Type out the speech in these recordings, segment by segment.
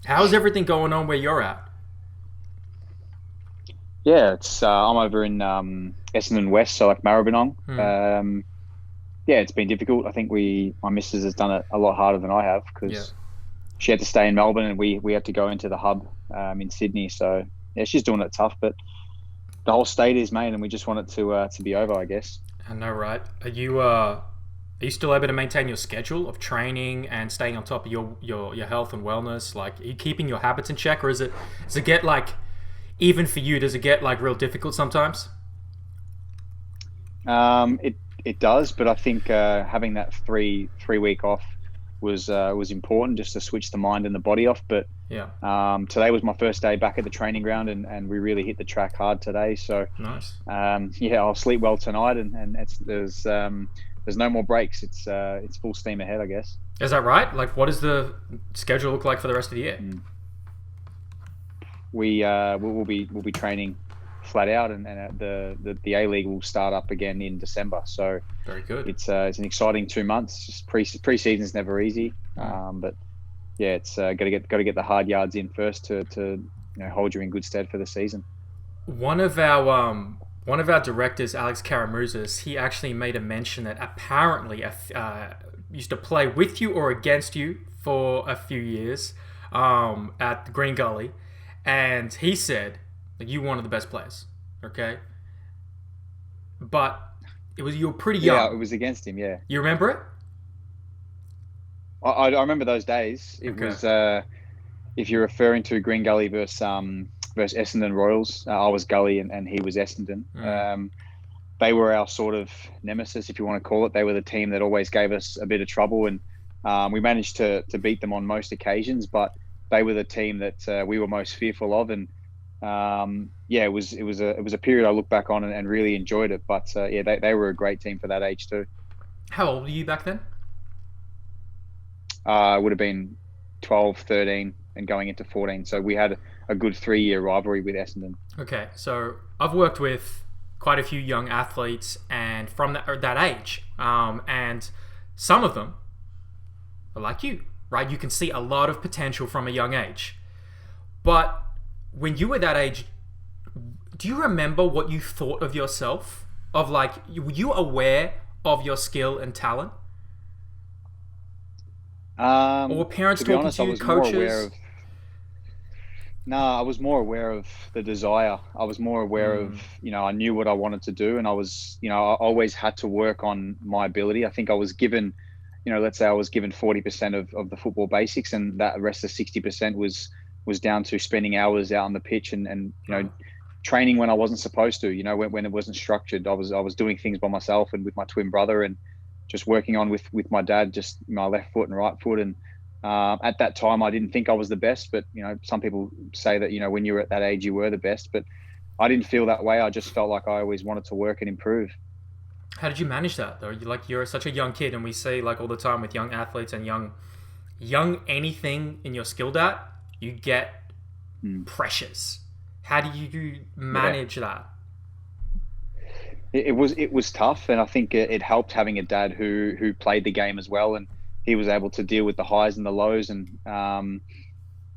How's everything going on where you're at? Yeah, it's I'm over in Essendon West, so like Maribyrnong. Hmm. Yeah, it's been difficult. I think my missus has done it a lot harder than I have Yeah. because she had to stay in Melbourne and we had to go into the hub in Sydney. So yeah, she's doing it tough, but the whole state is, mate, and we just want it to be over, I guess. I know, right? Are you still able to maintain your schedule of training and staying on top of your health and wellness? Like, are you keeping your habits in check, or does it get like even for you? Does it get like real difficult sometimes? It does, but I think having that three week off was important just to switch the mind and the body off. But Yeah. today was my first day back at the training ground, and we really hit the track hard today. So Nice. yeah, I'll sleep well tonight, and there's no more breaks. It's full steam ahead, I guess. Is that right? Like, what does the schedule look like for the rest of the year? Mm. We'll be training flat out, and the A League will start up again in December. So Very good. it's an exciting 2 months. Just pre-season's never easy, Hmm. but yeah, it's got to get the hard yards in first to hold you in good stead for the season. One of our directors, Alex Karamuzis, he actually made a mention that apparently used to play with you or against you for a few years at the Green Gully, and he said like you were one of the best players. Okay, but you were pretty Yeah, young. it was against him. Yeah, You remember it? I remember those days. It Okay. was if you're referring to Green Gully versus Essendon Royals, I was Gully and he was Essendon. Mm. They were our sort of nemesis, if you want to call it. They were the team that always gave us a bit of trouble, and we managed to beat them on most occasions. But they were the team that we were most fearful of, and yeah, it was a period I look back on and really enjoyed it. But yeah, they were a great team for that age too. How old were you back then? It would have been 12, 13, and going into 14. So we had a good 3 year rivalry with Essendon. Okay, so I've worked with quite a few young athletes, and from that age, and some of them are like you, right? You can see a lot of potential from a young age. But when you were that age, do you remember what you thought of yourself? Of like, were you aware of your skill and talent? Or were parents To be talking honest, to I you, was more aware coaches? of No, I was more aware of the desire. I was more aware of, Mm, I knew what I wanted to do, and I always had to work on my ability. I think I was given, let's say I was given 40% of the football basics, and that rest of 60% was down to spending hours out on the pitch and right. training when I wasn't supposed to, when it wasn't structured. I was doing things by myself and with my twin brother, and just working on with my dad, just my left foot and right foot. And at that time, I didn't think I was the best, but some people say that when you were at that age, you were the best. But I didn't feel that way. I just felt like I always wanted to work and improve. How did you manage that though? You're such a young kid, and we see like all the time with young athletes and young anything in your skill at, you get Mm. pressures. How do you Yeah, manage that? it was tough, and I think it helped having a dad who played the game as well, and he was able to deal with the highs and the lows, and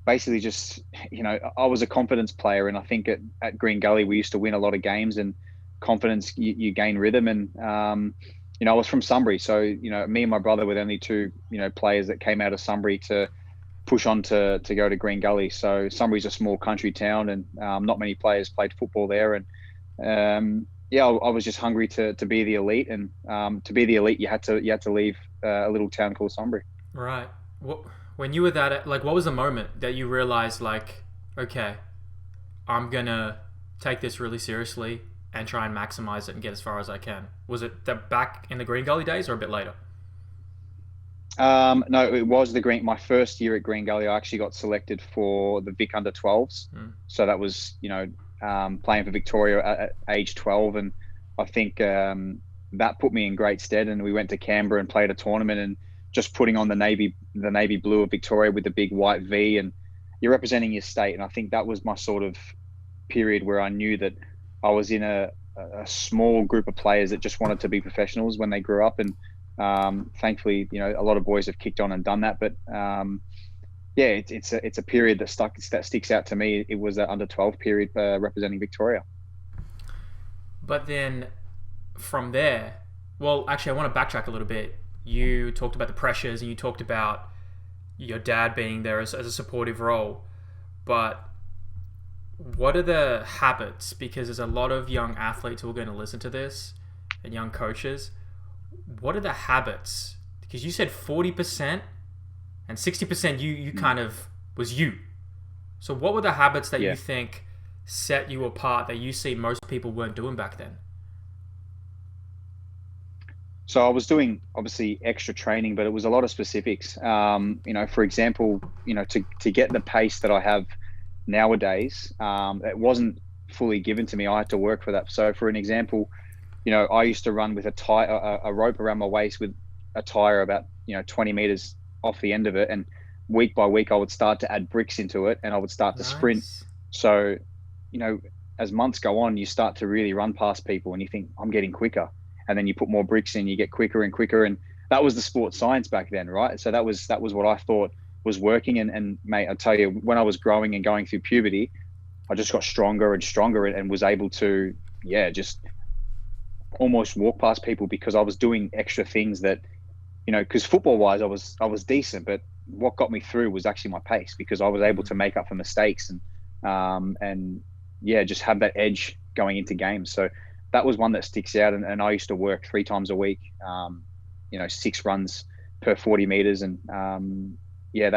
basically just I was a confidence player, and I think at Green Gully we used to win a lot of games, and confidence you gain rhythm, and I was from Sunbury, so me and my brother were the only two players that came out of Sunbury to push on to go to Green Gully. So Sunbury's a small country town, and not many players played football there, and yeah, I was just hungry to be the elite, and to be the elite you had to leave a little town called Sunbury. Right. What when you were that like what was the moment that you realized like okay, I'm gonna take this really seriously and try and maximize it and get as far as I can? Was it back in the Green Gully days or a bit later? No, it was the Green. My first year at Green Gully, I actually got selected for the Vic under 12s. Mm. So that was, playing for Victoria at age 12. And I think that put me in great stead. And we went to Canberra and played a tournament, and just putting on the navy blue of Victoria with the big white V, and you're representing your state. And I think that was my sort of period where I knew that I was in a small group of players that just wanted to be professionals when they grew up. And thankfully, a lot of boys have kicked on and done that. But yeah, it's a period that sticks out to me. It was an under 12 period representing Victoria. But then from there, well, actually, I want to backtrack a little bit. You talked about the pressures and you talked about your dad being there as a supportive role. But what are the habits? Because there's a lot of young athletes who are going to listen to this and young coaches. What are the habits? Because you said 40% and 60% you kind of was you. So what were the habits that Yeah. you think set you apart that you see most people weren't doing back then? So I was doing obviously extra training, but it was a lot of specifics. For example, to get the pace that I have nowadays, it wasn't fully given to me. I had to work for that. So for an example, I used to run with a rope around my waist with a tire about 20 meters off the end of it, and week by week I would start to add bricks into it, and I would start to sprint. Nice. So, you know, as months go on, you start to really run past people, and you think I'm getting quicker, and then you put more bricks in, you get quicker and quicker, and that was the sports science back then, right? So that was what I thought was working, and mate, I tell you, when I was growing and going through puberty, I just got stronger and stronger, and was able to, yeah, just almost walk past people because I was doing extra things that, because football wise, I was decent, but what got me through was actually my pace because I was able to make up for mistakes and yeah, just have that edge going into games. So that was one that sticks out. And I used to work 3 times a week, 6 runs per 40 meters, and yeah,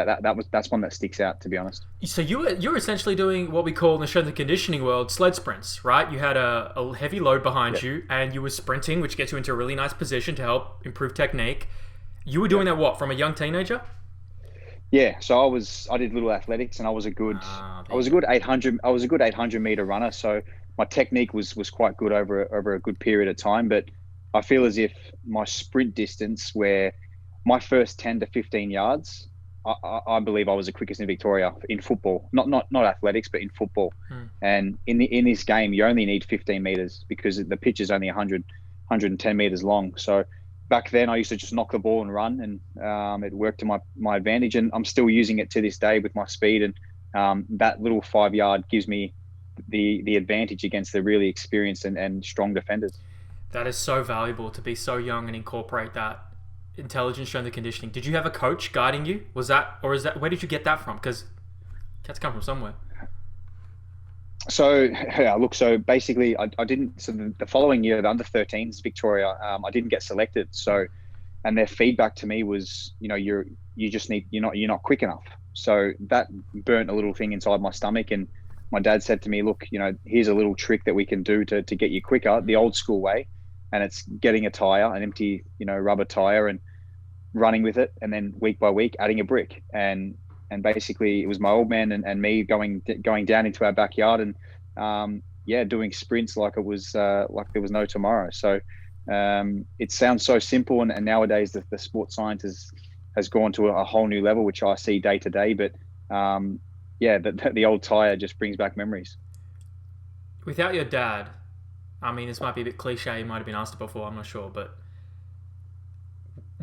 that's one that sticks out, to be honest. So you were essentially doing what we call in the strength and conditioning world sled sprints, right? You had a heavy load behind Yep. you, and you were sprinting, which gets you into a really nice position to help improve technique. You were doing Yep. that what from a young teenager? Yeah, so I did little athletics, and There I was you a go. good 800 I was a good 800-meter runner. So my technique was quite good over a good period of time. But I feel as if my sprint distance, where my first 10 to 15 yards, I believe I was the quickest in Victoria in football, not athletics, but in football. Hmm. And in this game, you only need 15 meters because the pitch is only 110 meters long. So back then, I used to just knock the ball and run, and it worked to my advantage. And I'm still using it to this day with my speed. And that little 5 yard gives me the advantage against the really experienced and strong defenders. That is so valuable to be so young and incorporate that intelligence, strength, and conditioning. Did you have a coach guiding you? Was that, or is that, where did you get that from? Because it has to come from somewhere. So yeah, look. So basically, I didn't. So the following year, the under 13s Victoria, I didn't get selected. So, and their feedback to me was, you just need you're not quick enough. So that burnt a little thing inside my stomach, and my dad said to me, look, here's a little trick that we can do to get you quicker, the old school way, and it's getting a tire, an empty rubber tire, and running with it, and then week by week adding a brick. And basically it was my old man and me going down into our backyard, and yeah, doing sprints like it was like there was no tomorrow. So it sounds so simple, and nowadays the sports science has gone to a whole new level, which I see day to day. But yeah, the old tire just brings back memories. Without your dad, I mean, this might be a bit cliche. You might have been asked it before. I'm not sure, but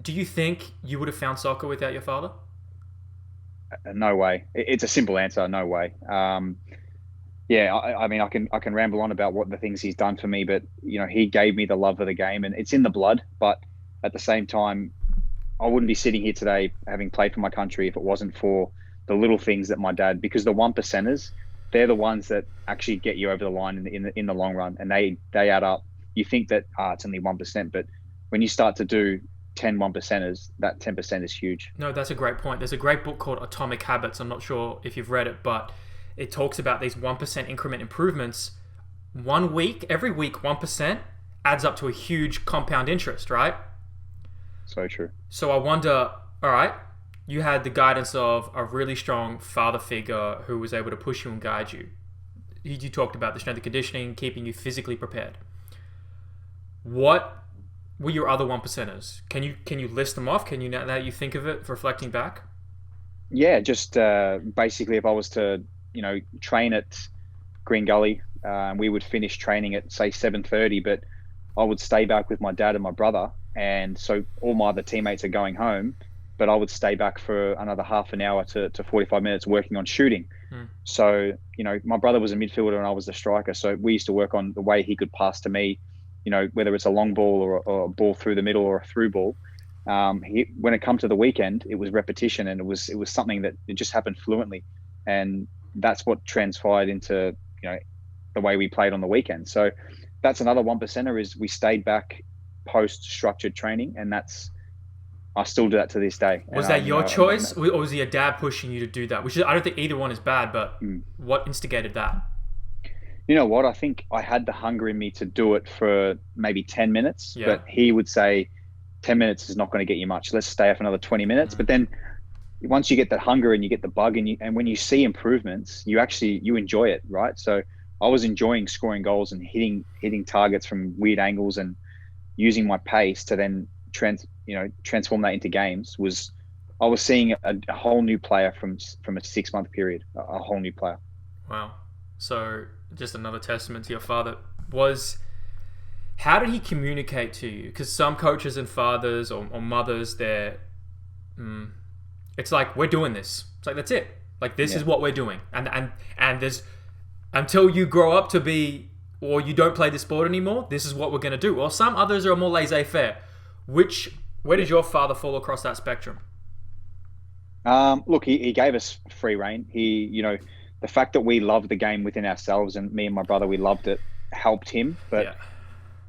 do you think you would have found soccer without your father? No way. It's a simple answer. No way. Yeah, I mean, I can ramble on about what the things he's done for me, but he gave me the love of the game, and it's in the blood. But at the same time, I wouldn't be sitting here today having played for my country if it wasn't for the little things that my dad. Because the one percenters, they're the ones that actually get you over the line in the long run, and they add up. You think that it's only 1%, but when you start to do 10 1%ers, that 10% is huge. No, that's a great point. There's a great book called Atomic Habits. I'm not sure if you've read it, but it talks about these 1% increment improvements. 1 week, every week, 1% adds up to a huge compound interest, right? So true. So I wonder, all right, you had the guidance of a really strong father figure who was able to push you and guide you. You talked about the strength and conditioning, keeping you physically prepared. What were your other 1%ers? Can you list them off? Can you, now that you think of it, reflecting back? Yeah, just basically, if I was to train at Green Gully, we would finish training at say 7:30, but I would stay back with my dad and my brother, and so all my other teammates are going home, but I would stay back for another half an hour to 45 minutes working on shooting. So, my brother was a midfielder and I was the striker. So we used to work on the way he could pass to me, whether it's a long ball or a ball through the middle or a through ball. When it come to the weekend, it was repetition, and it was something that it just happened fluently. And that's what transpired into, the way we played on the weekend. So that's another 1%er is we stayed back post structured training, and I still do that to this day. Was that your choice, or was it your dad pushing you to do that? I don't think either one is bad, but what instigated that? You know what? I think I had the hunger in me to do it for maybe 10 minutes, but he would say 10 minutes is not going to get you much. Let's stay for another 20 minutes. But then once you get that hunger and you get the bug, and when you see improvements, you enjoy it, right? So I was enjoying scoring goals and hitting targets from weird angles and using my pace to then transform that into games. I was seeing a whole new player from a 6-month period, a whole new player. Wow. So just another testament to your father. How did he communicate to you? Because some coaches and fathers or mothers, it's like, we're doing this. It's like, that's it. Like, this is what we're doing. And there's, until you grow up to be, or you don't play the sport anymore, this is what we're going to do. Or some others are more laissez-faire. Where did your father fall across that spectrum? Look, he gave us free reign. The fact that we loved the game within ourselves, and me and my brother, we loved it, helped him. But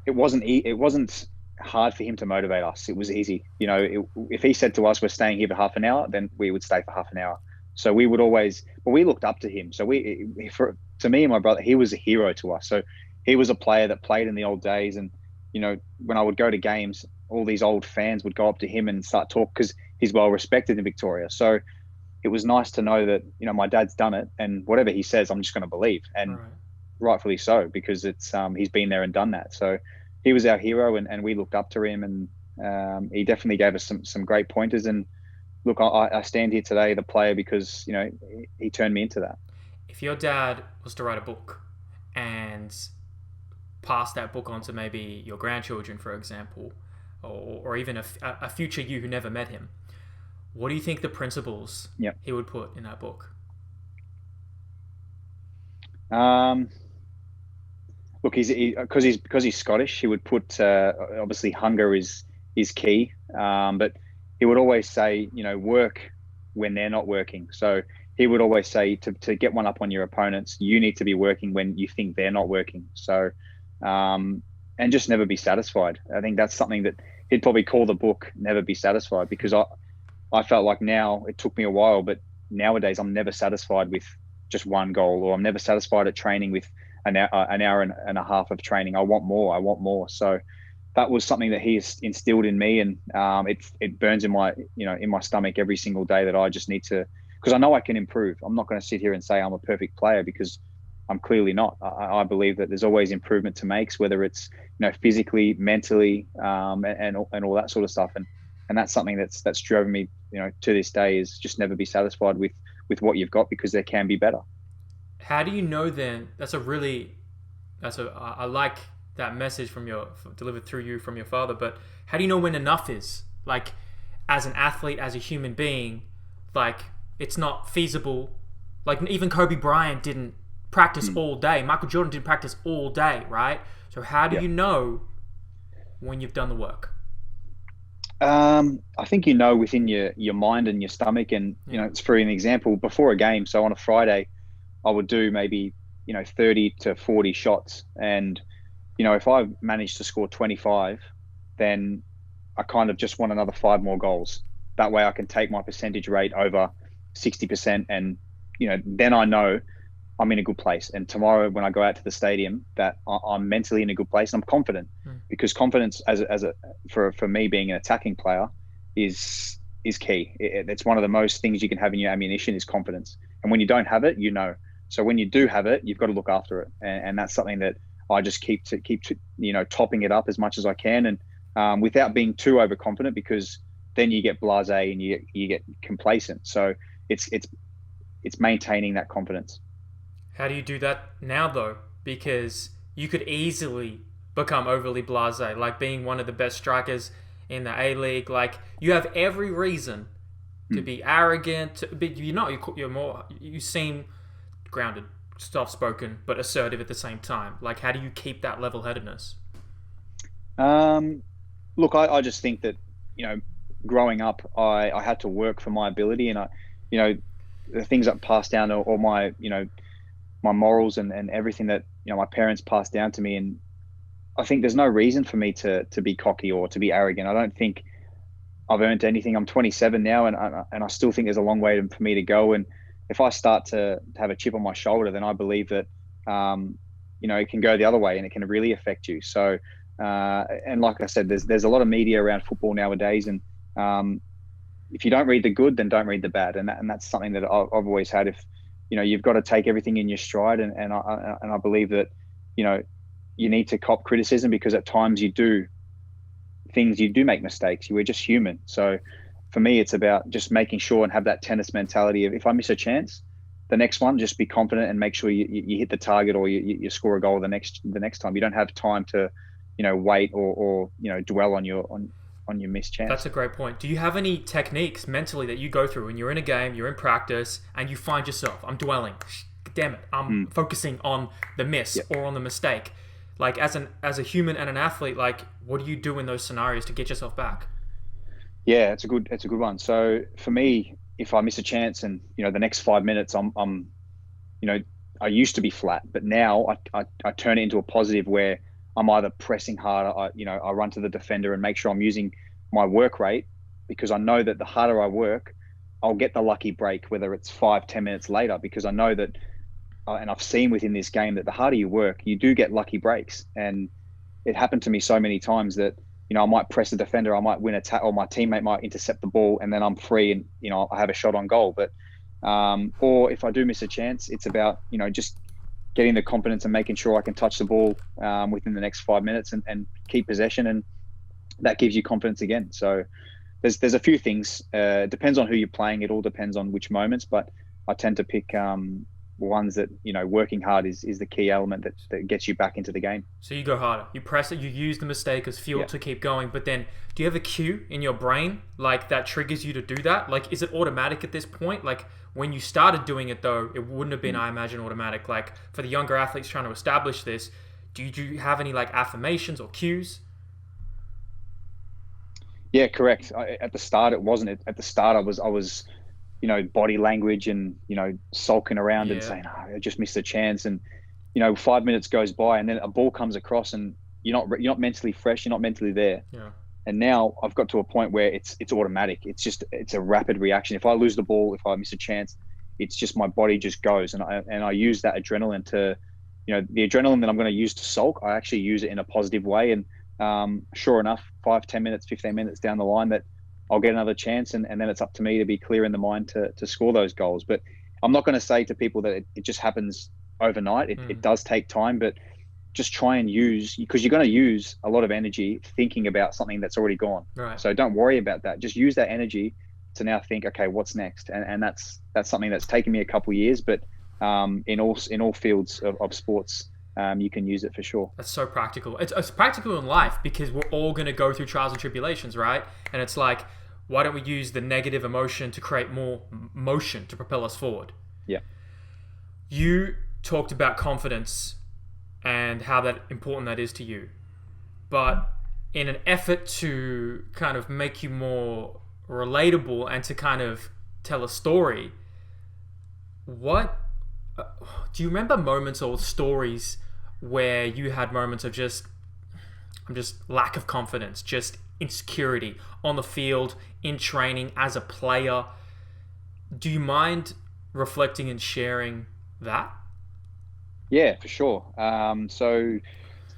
it wasn't hard for him to motivate us. It was easy. If he said to us, we're staying here for half an hour, then we would stay for half an hour. So we would always, we looked up to him. So to me and my brother, he was a hero to us. So he was a player that played in the old days. And, when I would go to games, all these old fans would go up to him and start talk, because he's well respected in Victoria. So it was nice to know that, my dad's done it, and whatever he says, I'm just going to believe. And rightfully so, because it's he's been there and done that. So he was our hero, and we looked up to him, and he definitely gave us some great pointers. And look, I stand here today, the player, because, he turned me into that. If your dad was to write a book and pass that book on to maybe your grandchildren, for example, or even a future you who never met him, what do you think the principles he would put in that book? Look, because he's Scottish, he would put obviously hunger is key, but he would always say, work when they're not working. So he would always say to get one up on your opponents, you need to be working when you think they're not working. So and just never be satisfied. I think that's something that he'd probably call the book Never Be Satisfied, because I felt like now, it took me a while, but nowadays I'm never satisfied with just one goal, or I'm never satisfied at training with an hour and a half of training. I want more. So that was something that he instilled in me, and it burns in my stomach every single day, that I just need to, because I know I can improve. I'm not going to sit here and say I'm a perfect player, because I'm clearly not. I believe that there's always improvement to make, whether it's physically, mentally, and all that sort of stuff. And that's something that's driven me, to this day, is just never be satisfied with what you've got, because there can be better. How do you know then? I like that message delivered through you from your father. But how do you know when enough is? Like, as an athlete, as a human being, like, it's not feasible. Like, even Kobe Bryant didn't practice all day. Michael Jordan didn't practice all day, right? So how do you know when you've done the work? I think within your mind and your stomach, and it's for an example, before a game. So on a Friday, I would do maybe 30 to 40 shots, and if I manage to score 25, then I kind of just want another 5 more goals. That way I can take my percentage rate over 60%, and then I know I'm in a good place. And tomorrow when I go out to the stadium, that I'm mentally in a good place, and I'm confident, because confidence for me, being an attacking player, is key. It's one of the most things you can have in your ammunition, is confidence. And when you don't have it, so when you do have it, you've got to look after it. And that's something that I just keep topping it up as much as I can, and without being too overconfident, because then you get blasé and you get complacent. So it's maintaining that confidence. How do you do that now, though? Because you could easily become overly blasé, like being one of the best strikers in the A-League. Like, you have every reason to be arrogant, but you're more, you seem grounded, soft-spoken, but assertive at the same time. Like, how do you keep that level-headedness? Look, I just think that, growing up, I had to work for my ability, and you know, the things that passed down, or my, my morals and everything that, my parents passed down to me. And I think there's no reason for me to be cocky or to be arrogant. I don't think I've earned anything. I'm 27 now, and I still think there's a long way for me to go. And if I start to have a chip on my shoulder, then I believe that, it can go the other way and it can really affect you. So, and like I said, there's a lot of media around football nowadays, and if you don't read the good, then don't read the bad, and that's something that I've always had. If you've got to take everything in your stride, and I believe that you need to cop criticism, because at times you do make mistakes. We're just human. So for me, it's about just making sure and have that tennis mentality of, if I miss a chance, the next one, just be confident and make sure you hit the target, or you score a goal the next time. You don't have time to wait or dwell on your missed chance. That's a great point. Do you have any techniques mentally that you go through when you're in a game, you're in practice, and you find yourself, I'm dwelling, damn it, I'm focusing on the miss or on the mistake? Like, as a human and an athlete, like, what do you do in those scenarios to get yourself back? Yeah, it's a good one. So for me, if I miss a chance and the next 5 minutes, I'm I used to be flat, but now I turn it into a positive where I'm either pressing harder, I run to the defender and make sure I'm using my work rate, because I know that the harder I work, I'll get the lucky break, whether it's 5-10 minutes later, because I know that, and I've seen within this game, that the harder you work, you do get lucky breaks. And it happened to me so many times that, I might press the defender, I might win a or my teammate might intercept the ball, and then I'm free and, I have a shot on goal. But, or if I do miss a chance, it's about, just getting the confidence and making sure I can touch the ball within the next 5 minutes and keep possession. And that gives you confidence again. So there's a few things. It depends on who you're playing. It all depends on which moments, but I tend to pick ones that, working hard is the key element that gets you back into the game. So you go harder, you press it, you use the mistake as fuel to keep going. But then, do you have a cue in your brain like that triggers you to do that? Like, is it automatic at this point? Like, when you started doing it though, it wouldn't have been, I imagine, automatic. Like, for the younger athletes trying to establish this, do you have any like affirmations or cues? Yeah, correct. At the start, it wasn't. At the start, I was body language and, sulking around and saying, I just missed a chance. And, 5 minutes goes by and then a ball comes across and you're not mentally fresh. You're not mentally there. Yeah. And now I've got to a point where it's automatic. It's a rapid reaction. If I lose the ball, if I miss a chance, it's just my body just goes. And I use that adrenaline to, the adrenaline that I'm going to use to sulk, I actually use it in a positive way. And sure enough, 5-10 minutes, 15 minutes down the line, that I'll get another chance, and then it's up to me to be clear in the mind to score those goals. But I'm not going to say to people that it just happens overnight. It does take time, but just try and use, because you're going to use a lot of energy thinking about something that's already gone. Right. So don't worry about that. Just use that energy to now think, okay, what's next? And that's something that's taken me a couple of years, but in all fields of sports, you can use it for sure. That's so practical. It's practical in life, because we're all going to go through trials and tribulations, right? And it's like, why don't we use the negative emotion to create more motion to propel us forward? Yeah. You talked about confidence and how important that is to you. But in an effort to kind of make you more relatable and to kind of tell a story, what do you remember moments or stories where you had moments of just lack of confidence, just insecurity on the field, in training, as a player? Do you mind reflecting and sharing that? Yeah, for sure. So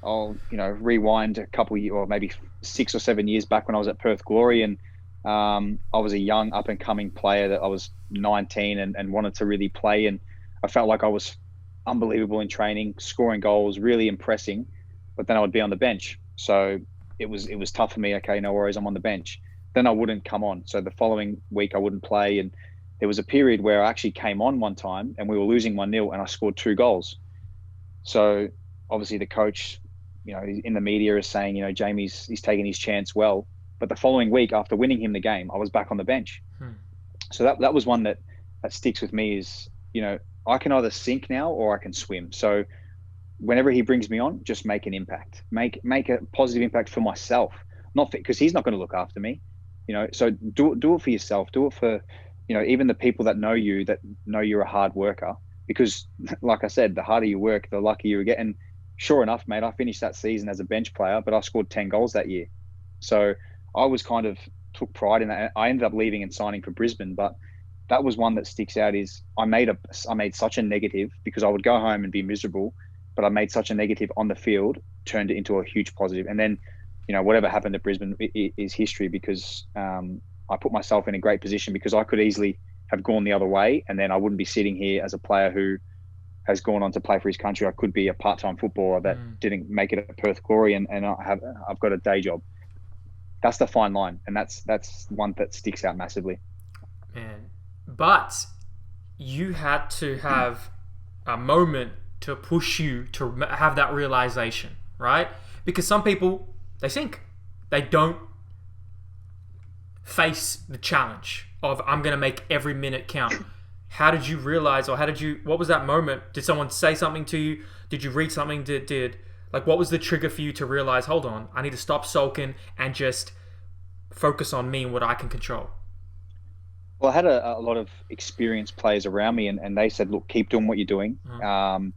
I'll rewind a couple years, or maybe 6 or 7 years back, when I was at Perth Glory, and I was a young up and coming player. That I was 19 and wanted to really play, and I felt like I was unbelievable in training, scoring goals, really impressing, but then I would be on the bench. So it was tough for me. Okay, no worries, I'm on the bench. Then I wouldn't come on. So the following week I wouldn't play, and there was a period where I actually came on one time and we were losing 1-0 and I scored 2 goals. So obviously the coach, in the media is saying, he's taking his chance well. But the following week, after winning him the game, I was back on the bench. So that was one that sticks with me is, I can either sink now or I can swim. So whenever he brings me on, just make an impact, make a positive impact for myself, not because he's not going to look after me, So do it for yourself. Do it for, even the people that know you, that know you're a hard worker. Because, like I said, the harder you work, the luckier you get. And sure enough, mate, I finished that season as a bench player, but I scored 10 goals that year. So I was kind of took pride in that. I ended up leaving and signing for Brisbane, but that was one that sticks out. Is I made such a negative because I would go home and be miserable, but I made such a negative on the field, turned it into a huge positive. And then, whatever happened at Brisbane is history because I put myself in a great position because I could easily have gone the other way, and then I wouldn't be sitting here as a player who has gone on to play for his country. I could be a part-time footballer that didn't make it at Perth Glory, and I've got a day job. That's the fine line, and that's one that sticks out massively. Man, but you had to have a moment to push you to have that realization, right? Because some people, they sink. They don't face the challenge of, I'm going to make every minute count. How did you realize, or what was that moment? Did someone say something to you? Did you read something? What was the trigger for you to realize, hold on, I need to stop sulking and just focus on me and what I can control? Well, I had a lot of experienced players around me, and they said, look, keep doing what you're doing. And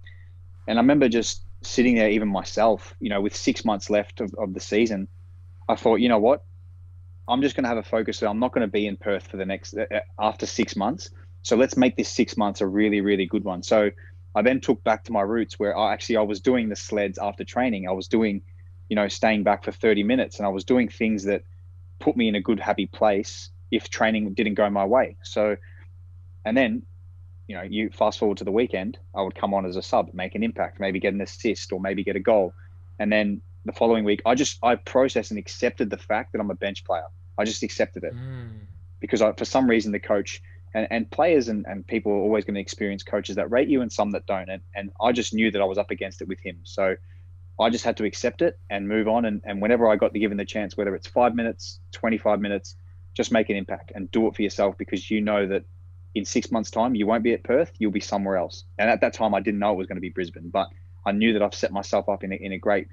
I remember just sitting there, even myself, with 6 months left of the season, I thought, you know what? I'm just going to have a focus. I'm not going to be in Perth for the next, after 6 months. So let's make this 6 months a really, really good one. So I then took back to my roots where I was doing the sleds after training. I was doing, staying back for 30 minutes, and I was doing things that put me in a good, happy place if training didn't go my way. So, and then, you fast forward to the weekend, I would come on as a sub, make an impact, maybe get an assist or maybe get a goal. And then the following week, I processed and accepted the fact that I'm a bench player. I just accepted it because for some reason the coach and players and people are always going to experience coaches that rate you and some that don't. And I just knew that I was up against it with him. So I just had to accept it and move on. And whenever I got given the chance, whether it's 5 minutes, 25 minutes, just make an impact and do it for yourself, because you know that in 6 months' time, you won't be at Perth, you'll be somewhere else. And at that time, I didn't know it was going to be Brisbane, but I knew that I've set myself up in a great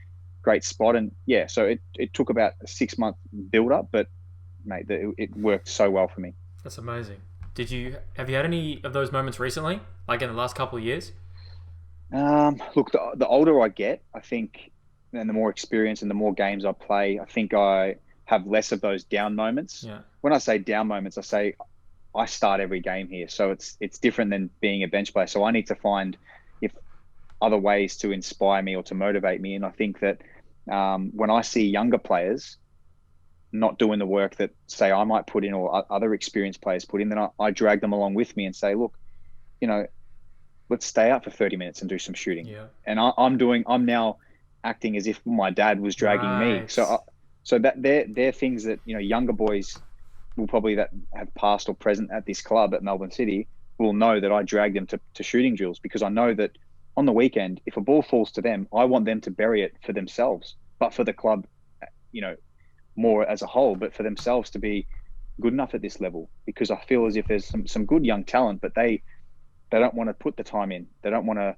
spot. And yeah, so it took about a 6 month build up, but mate, it worked so well for me. That's amazing. Have you had any of those moments recently, like in the last couple of years? Look, the older I get, I think, and the more experience and the more games I play, I think I have less of those down moments. Yeah. When I say down moments, I say I start every game here. So it's different than being a bench player. So I need to find other ways to inspire me or to motivate me. And I think that when I see younger players not doing the work that, say, I might put in or other experienced players put in, then I drag them along with me and say, look, let's stay out for 30 minutes and do some shooting. Yeah. And I'm now acting as if my dad was dragging me. So that they're things that, younger boys will probably that have past or present at this club at Melbourne City will know that I drag them to shooting drills, because I know that on the weekend, if a ball falls to them, I want them to bury it for themselves, but for the club, more as a whole, but for themselves to be good enough at this level, because I feel as if there's some good young talent, but they don't want to put the time in. They don't want to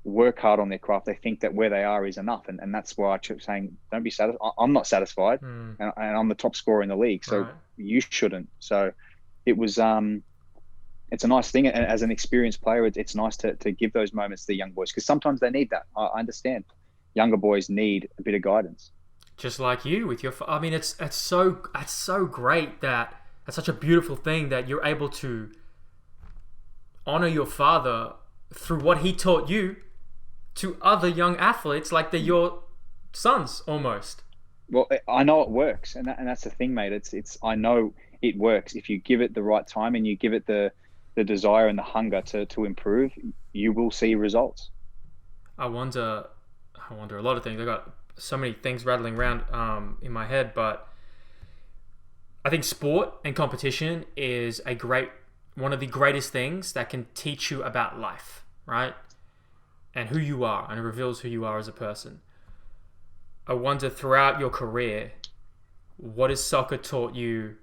work hard on their craft. They think that where they are is enough. And that's why I keep saying, don't be satisfied. I'm not satisfied. And I'm the top scorer in the league. So you shouldn't. So it was, it's a nice thing. And as an experienced player, it's nice to give those moments to the young boys, because sometimes they need that. I understand. Younger boys need a bit of guidance. Just like you with your, I mean, it's so great that's such a beautiful thing that you're able to honor your father through what he taught you to other young athletes, like they're your sons almost. Well, I know it works, and that's the thing, mate. It's I know it works if you give it the right time and you give it the desire and the hunger to improve. You will see results. I wonder a lot of things. I got so many things rattling around in my head, but I think sport and competition is one of the greatest things that can teach you about life, right? And who you are, and it reveals who you are as a person. I wonder, throughout your career, what has soccer taught you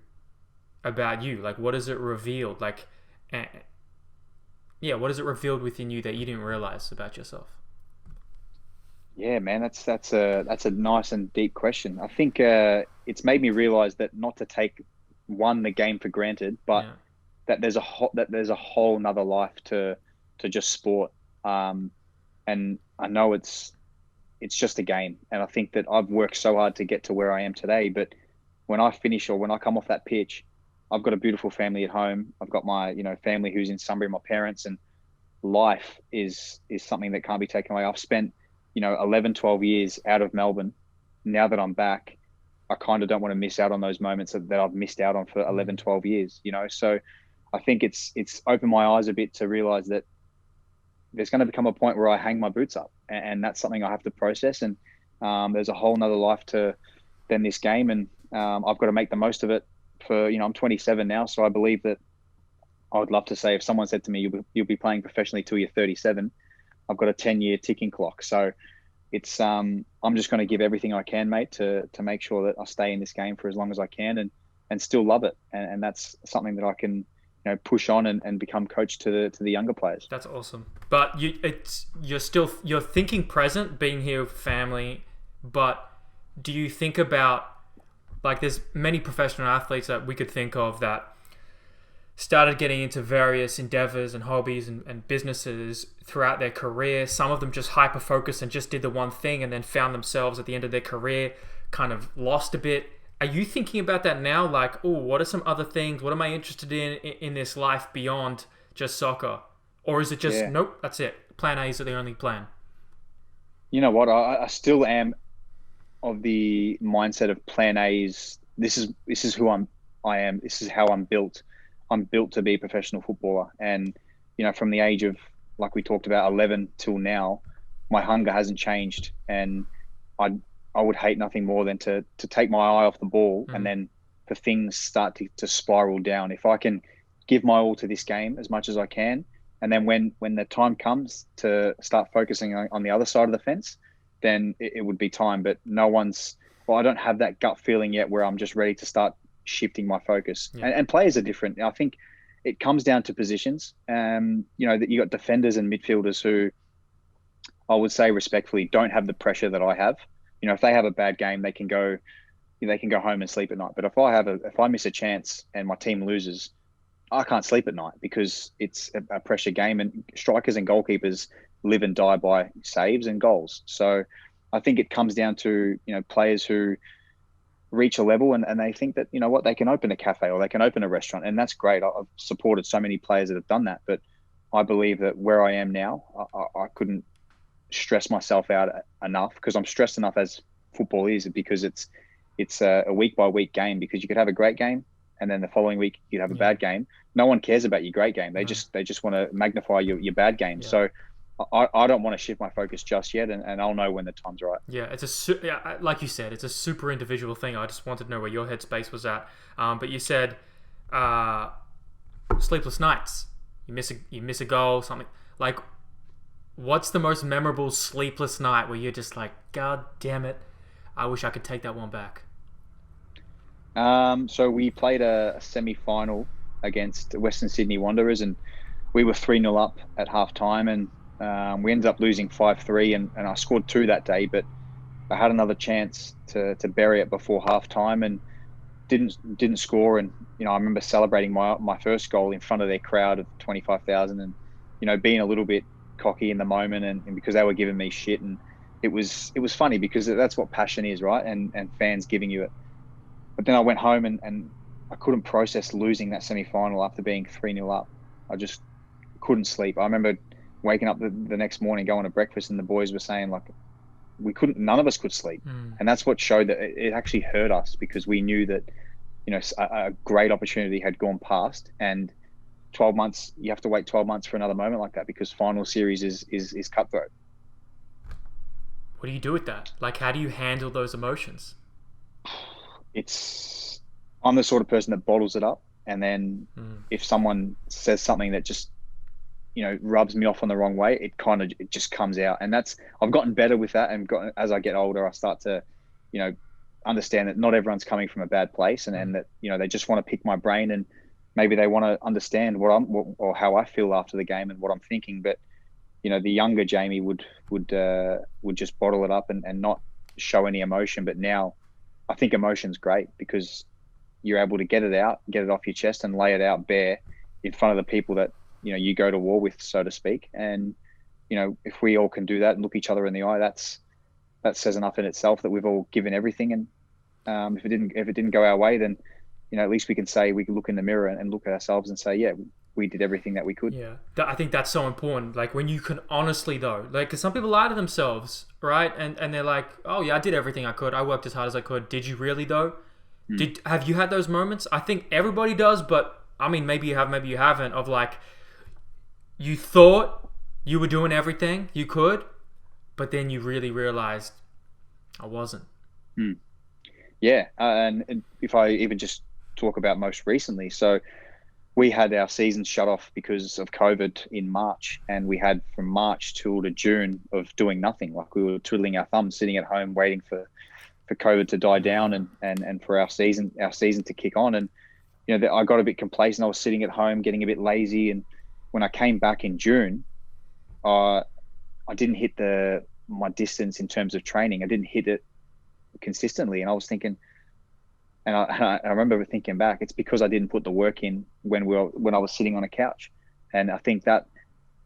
about you? Like, what has it revealed? Like, eh, yeah, what has it revealed within you that you didn't realize about yourself? Yeah, man, that's a nice and deep question. I think it's made me realize that not to take the game for granted, but Yeah. that there's a whole nother life to just sport. Um, and I know it's just a game, and I think that I've worked so hard to get to where I am today. But when I finish or when I come off that pitch, I've got a beautiful family at home. I've got my family who's in Sunbury, my parents, and life is something that can't be taken away. I've spent 11, 12 years out of Melbourne. Now that I'm back, I kind of don't want to miss out on those moments that I've missed out on for 11, 12 years, so I think it's opened my eyes a bit to realize that there's going to become a point where I hang my boots up, and that's something I have to process. And there's a whole nother life than this game, and I've got to make the most of it. I'm 27 now, so I believe that I would love to say, if someone said to me, you'll be playing professionally till you're 37, I've got a 10-year ticking clock. So it's I'm just going to give everything I can, mate, to make sure that I stay in this game for as long as I can, and still love it. And that's something that I can push on and become coach to the younger players. That's awesome. But you're thinking present, being here with family, but do you think about, like, there's many professional athletes that we could think of that started getting into various endeavors and hobbies and businesses throughout their career. Some of them just hyper focused and just did the one thing, and then found themselves at the end of their career kind of lost a bit. Are you thinking about that now? Like, oh, what are some other things? What am I interested in this life beyond just soccer? Or is it just, nope, that's it. Plan A's are the only plan? You know what? I still am of the mindset of plan A's. This is who I am. This is how I'm built. I'm built to be a professional footballer. And, from the age of, like we talked about, 11 till now, my hunger hasn't changed. And I would hate nothing more than to take my eye off the ball and then for things start to spiral down. If I can give my all to this game as much as I can, and then when the time comes to start focusing on the other side of the fence, then it would be time. But I don't have that gut feeling yet where I'm just ready to start shifting my focus. Yeah. And players are different. I think it comes down to positions. That you got defenders and midfielders who, I would say respectfully, don't have the pressure that I have. If they have a bad game, they can go home and sleep at night. But if I miss a chance and my team loses, I can't sleep at night because it's a pressure game, and strikers and goalkeepers live and die by saves and goals. So I think it comes down to, players who reach a level and they think that, they can open a cafe or they can open a restaurant, and that's great. I've supported so many players that have done that, but I believe that where I am now, I couldn't stress myself out enough, because I'm stressed enough as football is, because it's a week by week game, because you could have a great game and then the following week you'd have a bad game. No one cares about your great game. They just want to magnify your bad game. Yeah. So I don't want to shift my focus just yet, and I'll know when the time's right. Yeah, like you said, it's a super individual thing. I just wanted to know where your headspace was at. But you said sleepless nights. You miss a goal, something like. What's the most memorable sleepless night where you're just like, God damn it, I wish I could take that one back? So we played a semi-final against Western Sydney Wanderers, and we were 3-0 up at half-time, and we ended up losing 5-3, and I scored 2 that day, but I had another chance to bury it before half-time and didn't score. And I remember celebrating my first goal in front of their crowd of 25,000, and being a little bit cocky in the moment, and because they were giving me shit, and it was funny because that's what passion is, right? And fans giving you it. But then I went home and I couldn't process losing that semi-final after being 3-0 up. I just couldn't sleep. I remember waking up the next morning, going to breakfast, and the boys were saying, like, none of us could sleep. And that's what showed that it actually hurt us, because we knew that a great opportunity had gone past, and 12 months, you have to wait 12 months for another moment like that, because final series is cutthroat. What do you do with that? Like, how do you handle those emotions? I'm the sort of person that bottles it up, and then if someone says something that just rubs me off on the wrong way, it just comes out. And I've gotten better with that, and as I get older, I start to understand that not everyone's coming from a bad place, and that, they just want to pick my brain, and maybe they want to understand or how I feel after the game and what I'm thinking. But the younger Jamie would just bottle it up and not show any emotion. But now I think emotion's great because you're able to get it out, get it off your chest, and lay it out bare in front of the people that you go to war with, so to speak. And if we all can do that and look each other in the eye, that says enough in itself that we've all given everything. And if it didn't go our way, then at least we can say, we can look in the mirror and look at ourselves and say, yeah, we did everything that we could. Yeah, I think that's so important. Like when you can honestly though, like, because some people lie to themselves, right? And they're like, oh yeah, I did everything I could. I worked as hard as I could. Did you really though? Have you had those moments? I think everybody does, but I mean, maybe you have, maybe you haven't. Of like, you thought you were doing everything you could, but then you really realized I wasn't. Yeah, and if I even just talk about most recently, so we had our season shut off because of COVID in March, and we had from March till to June of doing nothing. Like we were twiddling our thumbs, sitting at home, waiting for COVID to die down and for our season to kick on. And I got a bit complacent. I was sitting at home, getting a bit lazy. And when I came back in June, I didn't hit my distance in terms of training. I didn't hit it consistently, and I was thinking, and I remember thinking back, it's because I didn't put the work in when I was sitting on a couch. And I think that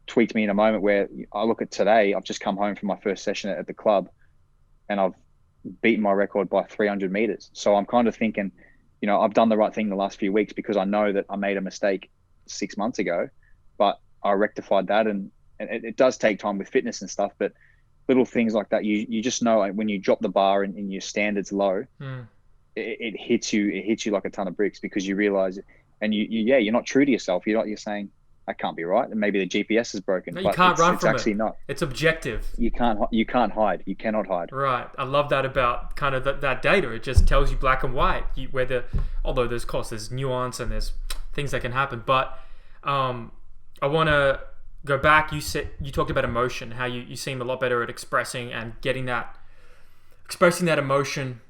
tweaked me in a moment where I look at today. I've just come home from my first session at the club, and I've beaten my record by 300 meters. So I'm kind of thinking, I've done the right thing the last few weeks, because I know that I made a mistake 6 months ago, but I rectified that. And it does take time with fitness and stuff, but little things like that, you just know when you drop the bar and your standards low, it hits you like a ton of bricks, because you realize, and you're not true to yourself. You're saying, that can't be right, and maybe the GPS is broken. No, but you can't run from it. It's actually not. It's objective. You can't hide. You cannot hide. Right. I love that about kind of that data. It just tells you black and white. Although there's nuance and there's things that can happen. But I want to go back. You talked about emotion, how you seem a lot better at expressing that emotion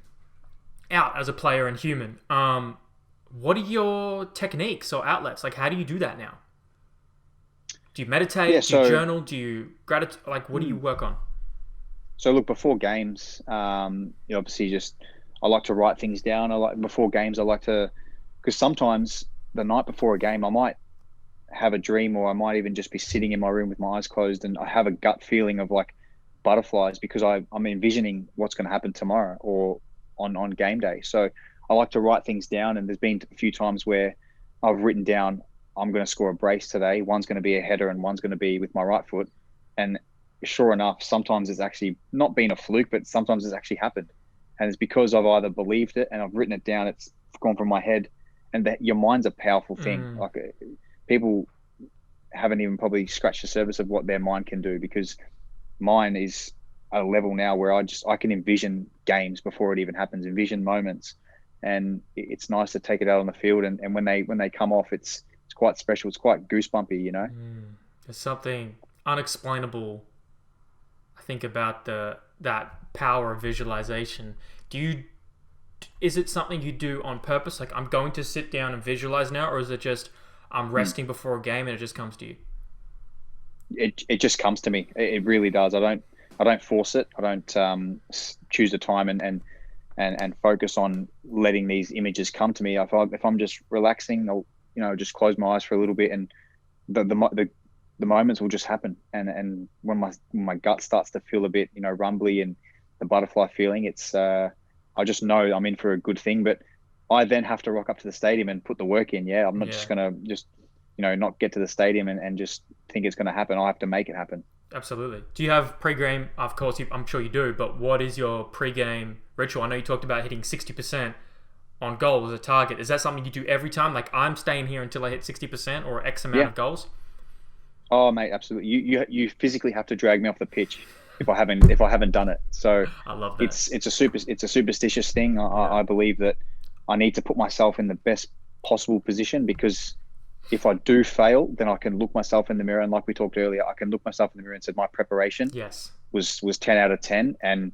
out as a player and human. What are your techniques or outlets? Like, how do you do that now? Do you meditate? Yeah, do you journal? Do you gratitude? Like, what do you work on? So look, before games, obviously I like to write things down. Before games, because sometimes the night before a game, I might have a dream, or I might even just be sitting in my room with my eyes closed, and I have a gut feeling of like butterflies, because I'm envisioning what's going to happen tomorrow or on game day. So I like to write things down, and there's been a few times where I've written down, I'm going to score a brace today. One's going to be a header and one's going to be with my right foot. And sure enough, sometimes it's actually not been a fluke, but sometimes it's actually happened. And it's because I've either believed it and I've written it down, it's gone from my head. And that your mind's a powerful thing. Like, people haven't even probably scratched the surface of what their mind can do, because mine is at a level now where I can envision games before it even happens, envision moments. And it's nice to take it out on the field. And when they come off, it's quite special. It's quite goosebumpy, There's something unexplainable, I think, about that power of visualization. Is it something you do on purpose? Like, I'm going to sit down and visualize now, or is it just I'm resting before a game and it just comes to you? It just comes to me. It really does. I don't force it. I don't choose a time and focus on letting these images come to me. If I'm just relaxing, I'll just close my eyes for a little bit, and the moments will just happen. And when my gut starts to feel a bit rumbly and the butterfly feeling, it's I just know I'm in for a good thing. But I then have to rock up to the stadium and put the work in. Yeah, I'm not just gonna not get to the stadium and just think it's gonna happen. I have to make it happen. Absolutely. Do you have pre-game? Of course, I'm sure you do. But what is your pre-game ritual? I know you talked about hitting 60% on goal as a target. Is that something you do every time? Like, I'm staying here until I hit 60% or X amount of goals? Oh, mate, absolutely. You physically have to drag me off the pitch if I haven't done it. So I love that. It's a superstitious thing. I believe that I need to put myself in the best possible position, because if I do fail, then I can look myself in the mirror, and like we talked earlier, I can look myself in the mirror and say my preparation was 10 out of 10, and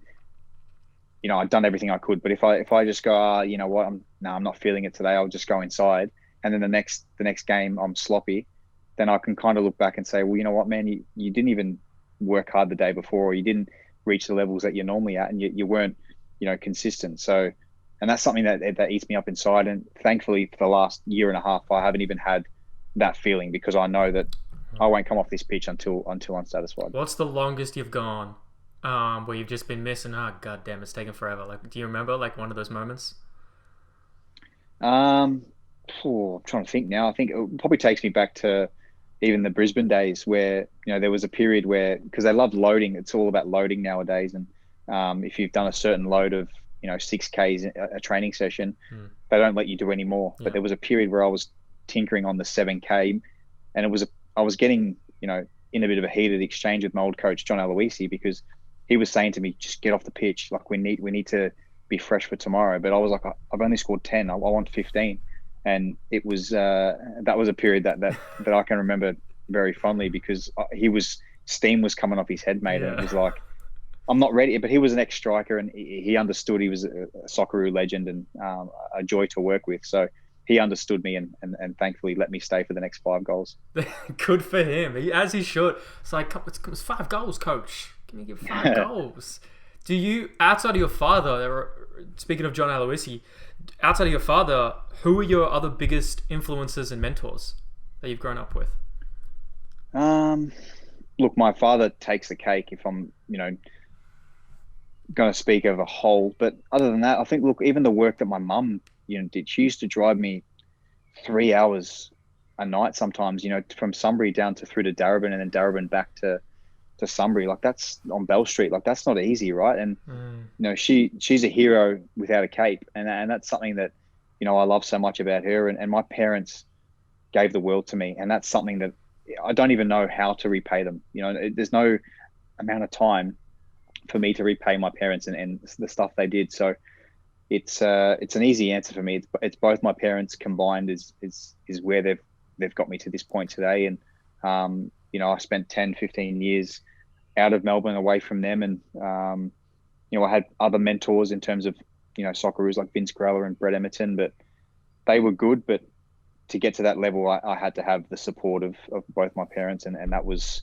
I'd done everything I could. But if I just go, you know what, I'm not feeling it today. I'll just go inside, and then the next game I'm sloppy, then I can kind of look back and say, well, you know what, man, you didn't even work hard the day before, or you didn't reach the levels that you're normally at, and you weren't, consistent. So, and that's something that eats me up inside. And thankfully, for the last year and a half, I haven't even had that feeling, because I know that I won't come off this pitch until I'm satisfied. What's the longest you've gone where you've just been missing? Oh, god damn, it's taken forever. Like, do you remember like one of those moments? Um, I'm trying to think now. I think it probably takes me back to even the Brisbane days, where there was a period where, because they loved loading, it's all about loading nowadays, and if you've done a certain load of 6Ks a training session, they don't let you do any more. Yeah. But there was a period where I was tinkering on the 7K, and I was getting in a bit of a heated exchange with my old coach John Aloisi, because he was saying to me, just get off the pitch, like we need to be fresh for tomorrow. But I was like, I've only scored 10, I want 15. And it was that was a period that I can remember very fondly, because steam was coming off his head, mate. Yeah. And it was like, I'm not ready. But he was an ex-striker, and he understood. He was a Socceroo legend, and a joy to work with. So he understood me, and thankfully let me stay for the next 5 goals. Good for him. As he should. It's like, it's 5 goals, coach. Can you give 5 goals? Do you, outside of your father, speaking of John Aloisi, outside of your father, who are your other biggest influences and mentors that you've grown up with? Look, my father takes the cake if I'm, going to speak of a whole. But other than that, I think, look, even the work that my mum, did, she used to drive me 3 hours a night sometimes, from Sunbury down through to Darebin, and then Darebin back to Sunbury. Like, that's on Bell Street. Like, that's not easy, right? And she's a hero without a cape, and that's something that I love so much about her. And my parents gave the world to me, and that's something that I don't even know how to repay them. There's no amount of time for me to repay my parents and the stuff they did. So it's an easy answer for me. It's both my parents combined is where they've got me to this point today. And I spent 10, 15 years out of Melbourne, away from them, and I had other mentors in terms of Socceroos like Vince Grella and Brett Emerton, but they were good. But to get to that level, I had to have the support of both my parents, and that was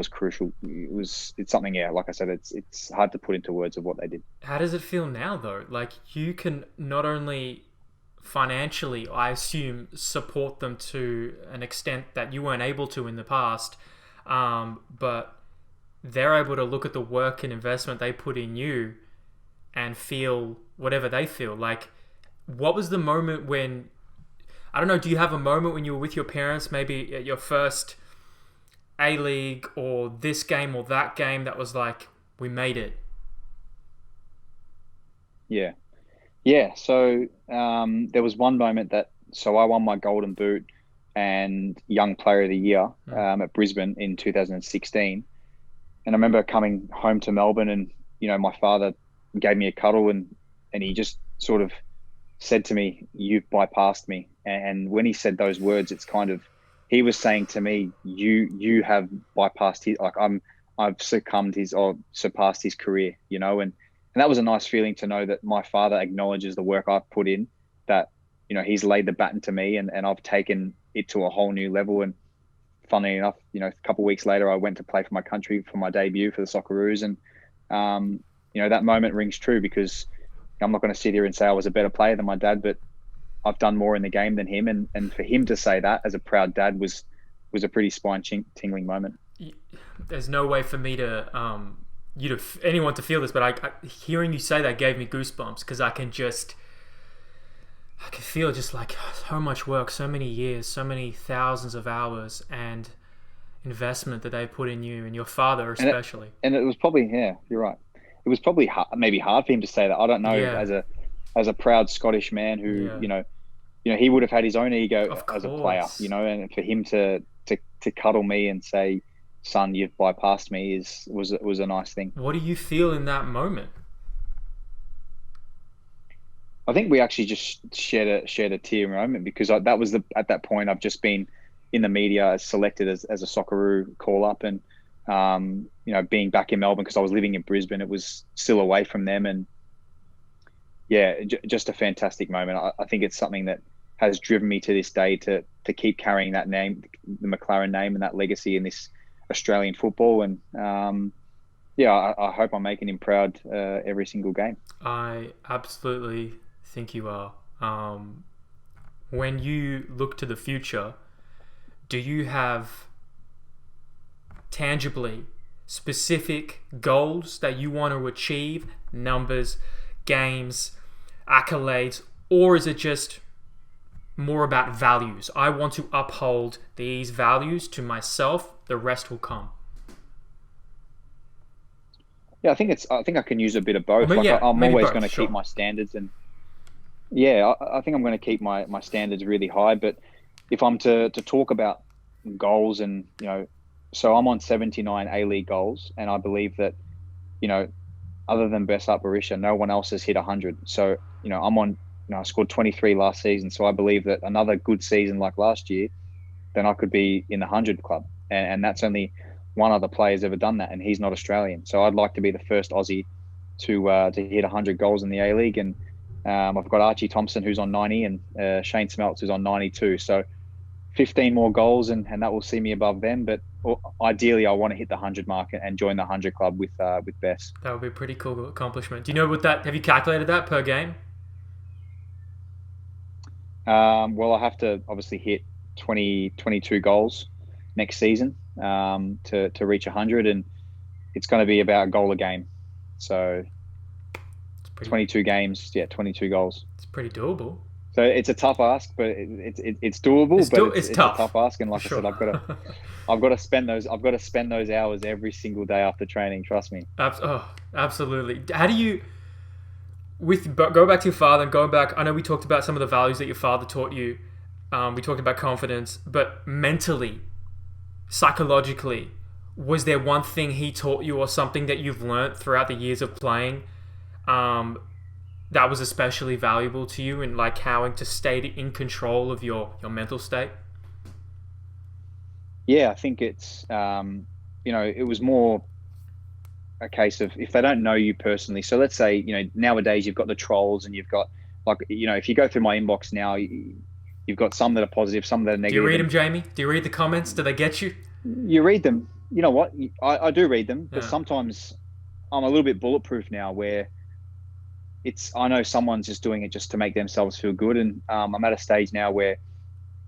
crucial. It's something, yeah, like I said, it's hard to put into words of what they did. How does it feel now, though? Like, you can not only financially, I assume, support them to an extent that you weren't able to in the past, but they're able to look at the work and investment they put in you and feel whatever they feel. Like, what was the moment when, I don't know, do you have a moment when you were with your parents, maybe at your first A-League or this game or that game, that was like, we made it? Yeah. So there was one moment so I won my Golden Boot and Young Player of the Year at Brisbane in 2016. And I remember coming home to Melbourne, and my father gave me a cuddle, and he just sort of said to me, "You've bypassed me." And when he said those words, it's kind of, he was saying to me, you have bypassed his, like, I've succumbed his, or surpassed his career, and that was a nice feeling to know that my father acknowledges the work I've put in, that he's laid the baton to me, and I've taken it to a whole new level. And funnily enough, a couple of weeks later, I went to play for my country for my debut for the Socceroos, and that moment rings true, because I'm not going to sit here and say I was a better player than my dad, but I've done more in the game than him. And for him to say that as a proud dad was a pretty spine-tingling moment. There's no way for me to, anyone to feel this, but I hearing you say that gave me goosebumps, because I can feel just like so much work, so many years, so many thousands of hours and investment that they put in you and your father especially. And it was probably, yeah, you're right. It was probably maybe hard for him to say that. I don't know. Yeah. As a proud Scottish man who, he would have had his own ego as a player, and for him to cuddle me and say, "Son, you've bypassed me," was a nice thing. What do you feel in that moment? I think we actually just shared a tear moment, because at that point I've just been in the media selected as a Socceroo call up, and being back in Melbourne, because I was living in Brisbane, it was still away from them, and yeah, just a fantastic moment. I think it's something that has driven me to this day to keep carrying that name, the McLaren name, and that legacy in this Australian football. And yeah, I hope I'm making him proud every single game. I absolutely think you are. When you look to the future, do you have tangibly specific goals that you want to achieve, numbers, games, accolades, or is it just more about values? I want to uphold these values to myself, the rest will come. Yeah, I think I can use a bit of Or both. maybe, Like yeah, I'm maybe always both, going to keep sure. my standards, and yeah, I think I'm going to keep my standards really high. But if I'm to talk about goals, and so I'm on 79 A League goals, and I believe that you know other than Besart Berisha, no one else has hit 100. So I'm on. I scored 23 last season, so I believe that another good season like last year, then I could be in the 100 club, and that's only one other player's ever done that, and he's not Australian. So I'd like to be the first Aussie to hit 100 goals in the A League, and I've got Archie Thompson who's on 90, and Shane Smeltz who's on 92. So 15 more goals, and that will see me above them. But ideally, I want to hit the 100 mark and join the 100 club with Bess. That would be a pretty cool accomplishment. Do you know what that? Have you calculated that per game? Well, I have to obviously hit 22 goals next season to reach 100, and it's going to be about a goal a game. So It's pretty. 22 games, yeah, 22 goals. It's pretty doable. So it's a tough ask, but it's doable. But It's it's a tough tough ask, and for like I said, sure. I've got to spend those hours every single day after training. Trust me. Absolutely. How do you go back to your father and going back? I know we talked about some of the values that your father taught you. We talked about confidence, but mentally, psychologically, was there one thing he taught you or something that you've learned throughout the years of playing um, that was especially valuable to you in like how to stay in control of your mental state? Yeah, I think it's it was more a case of if they don't know you personally. So let's say nowadays you've got the trolls, and you've got like if you go through my inbox now, you've got some that are positive, some that are Do you negative, read and them, Jamie? Do you read the comments? Do they get you? you read them. You know what? I do read them, but Yeah. sometimes I'm a little bit bulletproof now, where I know someone's just doing it just to make themselves feel good, and I'm at a stage now where,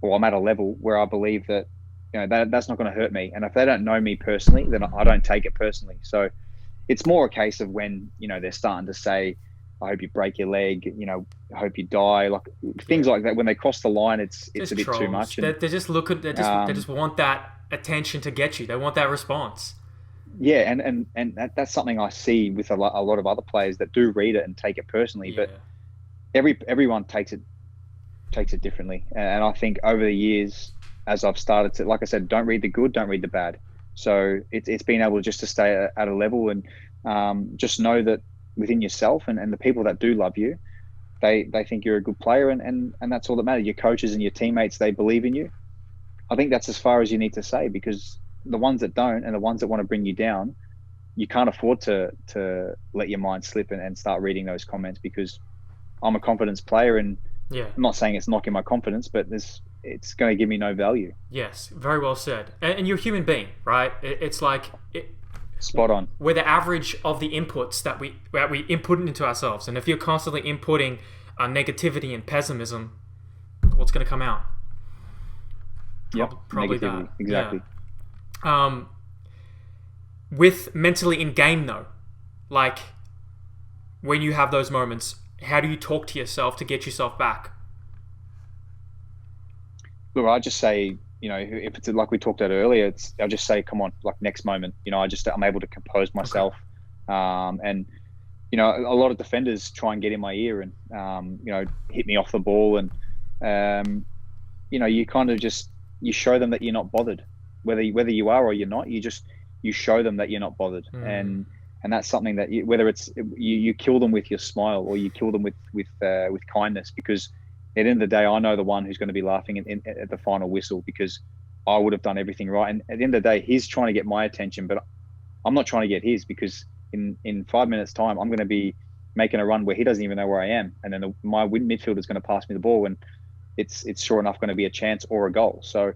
or I'm at a level where I believe that that's not going to hurt me, and if they don't know me personally, then I don't take it personally. So it's more a case of when they're starting to say, "I hope you break your leg," "I hope you die," like things Yeah. like that. When they cross the line, it's a Just bit too trolls. much, and They just look at they um, just want that attention to get you. They want that response. yeah, and that's something I see with a lot of other players that do read it and take it personally, but Yeah. everyone takes it differently. And I think over the years, as I've started to, like I said, don't read the good, don't read the bad. So it's been able just to stay at a level, and just know that within yourself, and the people that do love you, they think you're a good player, and that's all that matters. Your coaches and your teammates, they believe in you. I think that's as far as you need to say, because the ones that don't, and the ones that want to bring you down, you can't afford to let your mind slip and start reading those comments, because I'm a confidence player, and Yeah. I'm not saying it's knocking my confidence, but it's going to give me no value. Yes. Very well said. And you're a human being, right? It's like Spot on. we're the average of the inputs that we input into ourselves. And if you're constantly inputting negativity and pessimism, what's going to come out? Yep. Probably that. Negativity. Yeah. Exactly. Um, with mentally in game though, like when you have those moments, how do you talk to yourself to get yourself back? Look, I just say, if it's like we talked about earlier, I'll just say, come on, like next moment. I'm able to compose Okay. myself, and a lot of defenders try and get in my ear, and hit me off the ball, and you kind of just you show them that you're not bothered, whether you are or you're not. You show them that you're not bothered, Mm, and that's something that whether it's you kill them with your smile, or you kill them with kindness, because at the end of the day, I know the one who's going to be laughing at the final whistle, because I would have done everything right. And at the end of the day, he's trying to get my attention, but I'm not trying to get his, because in 5 minutes time, I'm going to be making a run where he doesn't even know where I am, and then my midfielder is going to pass me the ball, and it's sure enough going to be a chance or a goal. So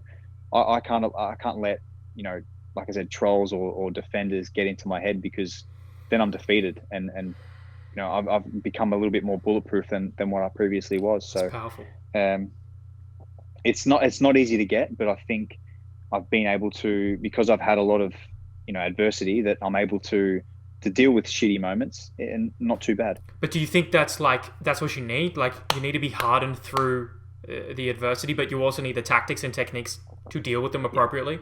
I can't let, like I said, trolls or defenders get into my head, because then I'm defeated, and I've become a little bit more bulletproof than what I previously was. That's So powerful. It's not easy to get, but I think I've been able to, because I've had a lot of adversity, that I'm able to deal with shitty moments, and not too bad. But do you think that's what you need? Like, you need to be hardened through the adversity, but you also need the tactics and techniques to deal with them appropriately?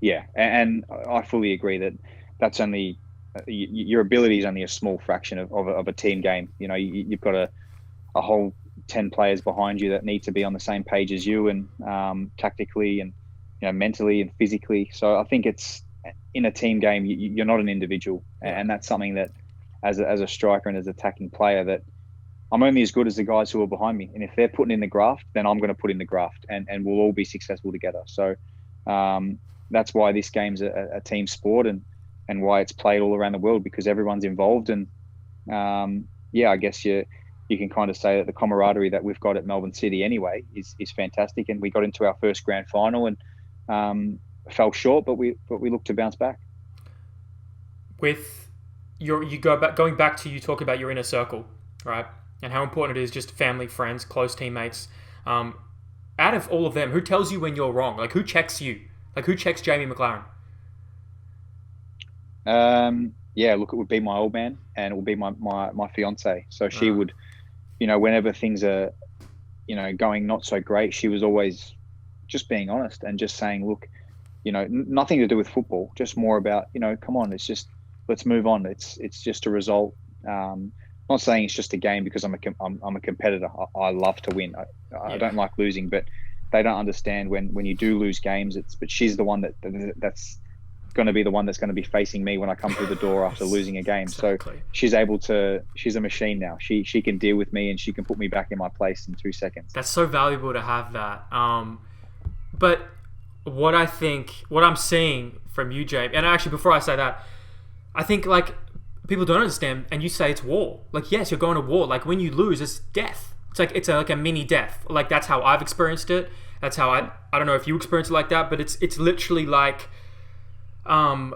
Yeah, and I fully agree that that's only your ability is only a small fraction of a team game. You've got a whole 10 players behind you that need to be on the same page as you, and tactically, and mentally and physically. So I think it's, in a team game, you're not an individual, and that's something that, as a striker and as an attacking player, that I'm only as good as the guys who are behind me. And if they're putting in the graft, then I'm going to put in the graft, and we'll all be successful together. So that's why this game's a team sport, and why it's played all around the world, because everyone's involved. And I guess you can kind of say that the camaraderie that we've got at Melbourne City anyway is fantastic. And we got into our first grand final, and fell short, but we look to bounce back. With going back to you talking about your inner circle, right? And how important it is, just family, friends, close teammates. Out of all of them, who tells you when you're wrong? Like, who checks you? Like, who checks Jamie Maclaren? Look, it would be my old man, and it would be my fiance. So she would, whenever things are, going not so great, she was always just being honest and just saying, look, nothing to do with football, just more about, come on, let's move on. It's just a result. Not saying it's just a game, because I'm a competitor. I love to win. I don't like losing, but they don't understand when you do lose games. But she's the one that's going to be the one that's going to be facing me when I come through the door after losing a game. Exactly. So she's a machine now. She can deal with me, and she can put me back in my place in 2 seconds. That's so valuable to have that. But what I'm seeing from you, Jay, and actually before I say that, I think, like, people don't understand, and you say it's war. Like, yes, you're going to war. Like, when you lose, it's death. It's like a mini death. Like, that's how I've experienced it. That's how I don't know if you experience it like that, but it's literally like a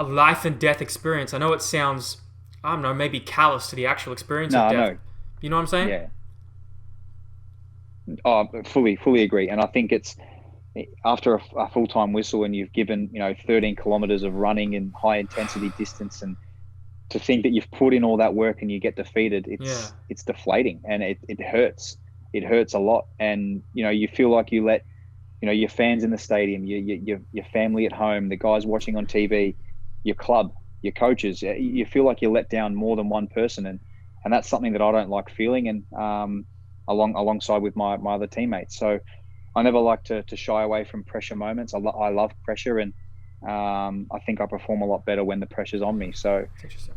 life and death experience. I know it sounds, I don't know, maybe callous to the actual experience of death. No. You know what I'm saying? Yeah. Oh, fully agree. And I think it's, after a full-time whistle, and you've given 13 kilometers of running and high intensity distance, and to think that you've put in all that work and you get defeated, it's deflating, and it hurts. It hurts a lot. And you feel like you let your fans in the stadium, your family at home, the guys watching on TV, your club, your coaches, you feel like you let down more than one person, and that's something that I don't like feeling, and alongside with my other teammates. So I never like to shy away from pressure moments. I love pressure, and I think I perform a lot better when the pressure's on me. So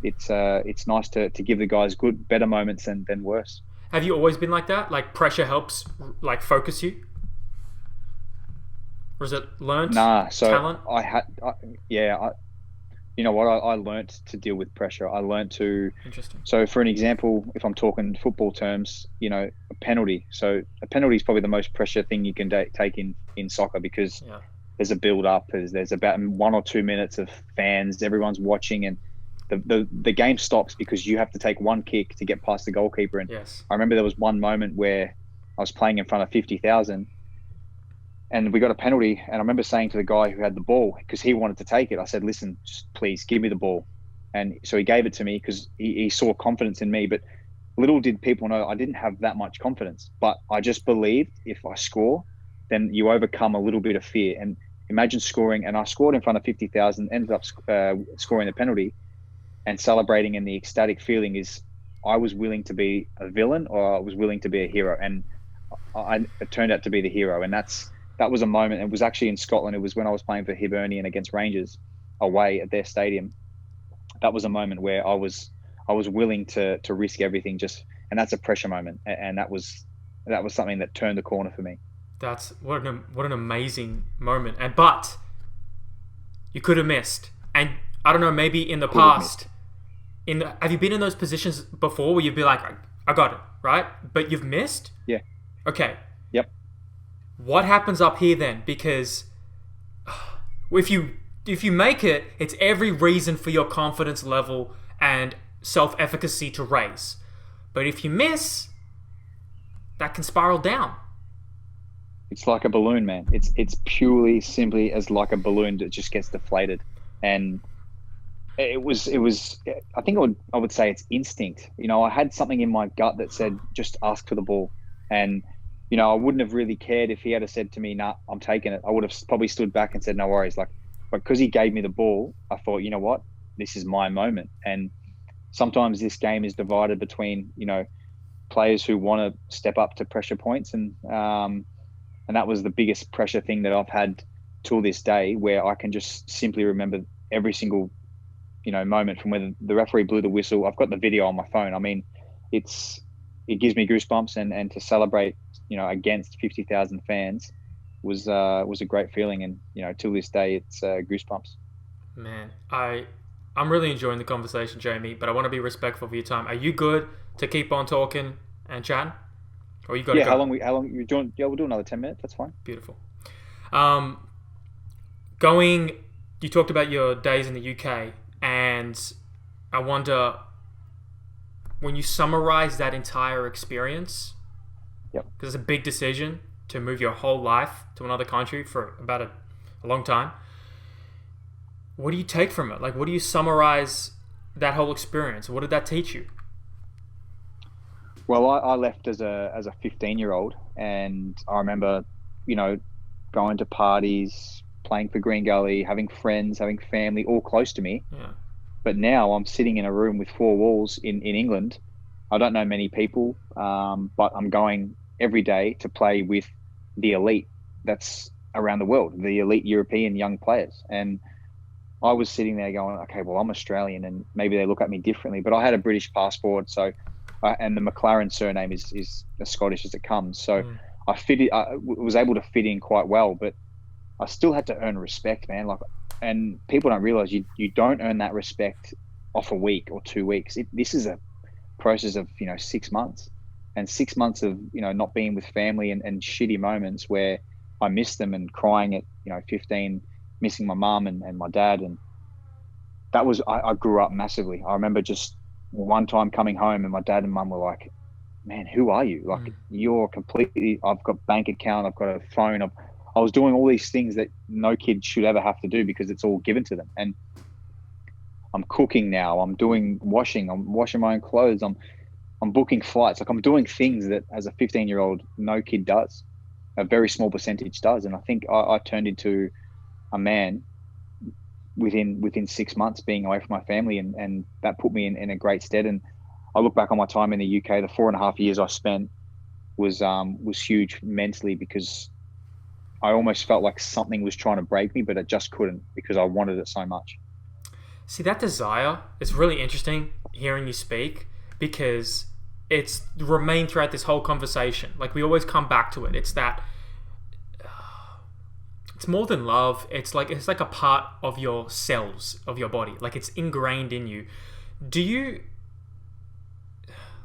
it's nice to give the guys better moments than worse. Have you always been like that? Like, pressure helps, like, focus you? Or is it learned? Nah, so talent? I learned to deal with pressure. I learned to. Interesting. So, for an example, if I'm talking football terms, a penalty. So, a penalty is probably the most pressure thing you can take in soccer, because there's a build up. There's about 1 or 2 minutes of fans. Everyone's watching, and the game stops because you have to take one kick to get past the goalkeeper. And I remember there was one moment where I was playing in front of 50,000. And we got a penalty, and I remember saying to the guy who had the ball, because he wanted to take it, I said, listen, just please give me the ball. And so he gave it to me because he saw confidence in me. But little did people know I didn't have that much confidence. But I just believed if I score, then you overcome a little bit of fear. And imagine scoring, and I scored in front of 50,000, ended up scoring the penalty, and celebrating, and the ecstatic feeling is I was willing to be a villain, or I was willing to be a hero. And it turned out to be the hero. And that was a moment. It was actually in Scotland. It was when I was playing for Hibernian against Rangers away at their stadium. That was a moment where I was willing to risk everything, and that's a pressure moment. And that was something that turned the corner for me. That's what an amazing moment. But you could have missed. And I don't know, maybe in the past have you been in those positions before where you'd be like, I got it, right? But you've missed? Yeah. Okay. Yep. What happens up here then? Because if you make it, it's every reason for your confidence level and self-efficacy to raise. But if you miss, that can spiral down. It's like a balloon, man. It's purely simply as like a balloon that just gets deflated. And it was I think I would say it's instinct. I had something in my gut that said just ask for the ball. And I wouldn't have really cared if he had said to me, nah, I'm taking it. I would have probably stood back and said no worries. But because he gave me the ball, I thought, you know what, this is my moment. And sometimes this game is divided between players who want to step up to pressure points, and that was the biggest pressure thing that I've had till this day, where I can just simply remember every single moment from when the referee blew the whistle. I've got the video on my phone. I mean, it gives me goosebumps, and to celebrate against 50,000 fans was a great feeling, and till this day it's goosebumps. Man, I'm really enjoying the conversation, Jamie, but I want to be respectful of your time. Are you good to keep on talking and chatting? Or you got to go? How long you doing? Yeah, we'll do another 10 minutes. That's fine. Beautiful. You talked about your days in the UK, and I wonder, when you summarize that entire experience, yep, because it's a big decision to move your whole life to another country for about a long time. What do you take from it? Like, what do you summarize that whole experience? What did that teach you? Well, I left as a 15-year-old, and I remember, going to parties, playing for Green Gully, having friends, having family, all close to me. Yeah. But now I'm sitting in a room with four walls in England. I don't know many people, but I'm going every day to play with the elite that's around the world, the elite European young players. And I was sitting there going, okay, well, I'm Australian, and maybe they look at me differently, but I had a British passport. So, and the Maclaren surname is as Scottish as it comes. So I was able to fit in quite well, but I still had to earn respect, man. And people don't realize you don't earn that respect off a week or 2 weeks. This is a process of 6 months, and 6 months of not being with family, and shitty moments where I miss them, and crying at 15, missing my mum and my dad. And that was I grew up massively. I remember just one time coming home, and my dad and mum were like, man, who are you? You're completely, I've got bank account, I've got a phone, I was doing all these things that no kid should ever have to do because it's all given to them. And I'm cooking now, I'm doing washing, I'm washing my own clothes, I'm booking flights. I'm doing things that as a 15-year-old, no kid does. A very small percentage does. And I think I turned into a man within 6 months being away from my family, and that put me in a great stead. And I look back on my time in the UK, the 4.5 years I spent was huge mentally, because I almost felt like something was trying to break me, but it just couldn't, because I wanted it so much. See, that desire, it's really interesting hearing you speak, because it's remained throughout this whole conversation. Like, we always come back to it. It's that it's more than love. It's like a part of your cells of your body. Like, it's ingrained in you. Do you,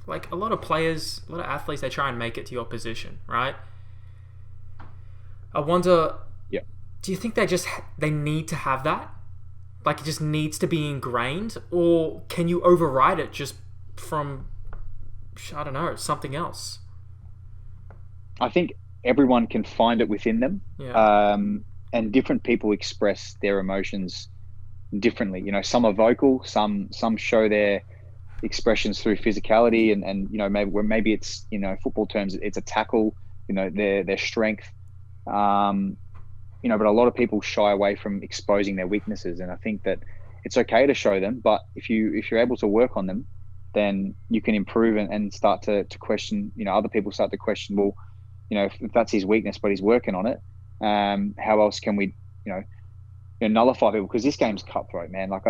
like, a lot of players, a lot of athletes, they try and make it to your position, right? I wonder, yeah, do you think they need to have that? Like, it just needs to be ingrained? Or can you override it just from, I don't know, something else? I think everyone can find it within them. Yeah. And different people express their emotions differently. Some are vocal, some show their expressions through physicality, and maybe it's, football terms, it's a tackle, their strength. But a lot of people shy away from exposing their weaknesses, and I think that it's okay to show them, but if you're able to work on them, then you can improve and start to question. Other people start to question, well, if that's his weakness, but he's working on it, how else can we, nullify people? Because this game's cutthroat, man. Like,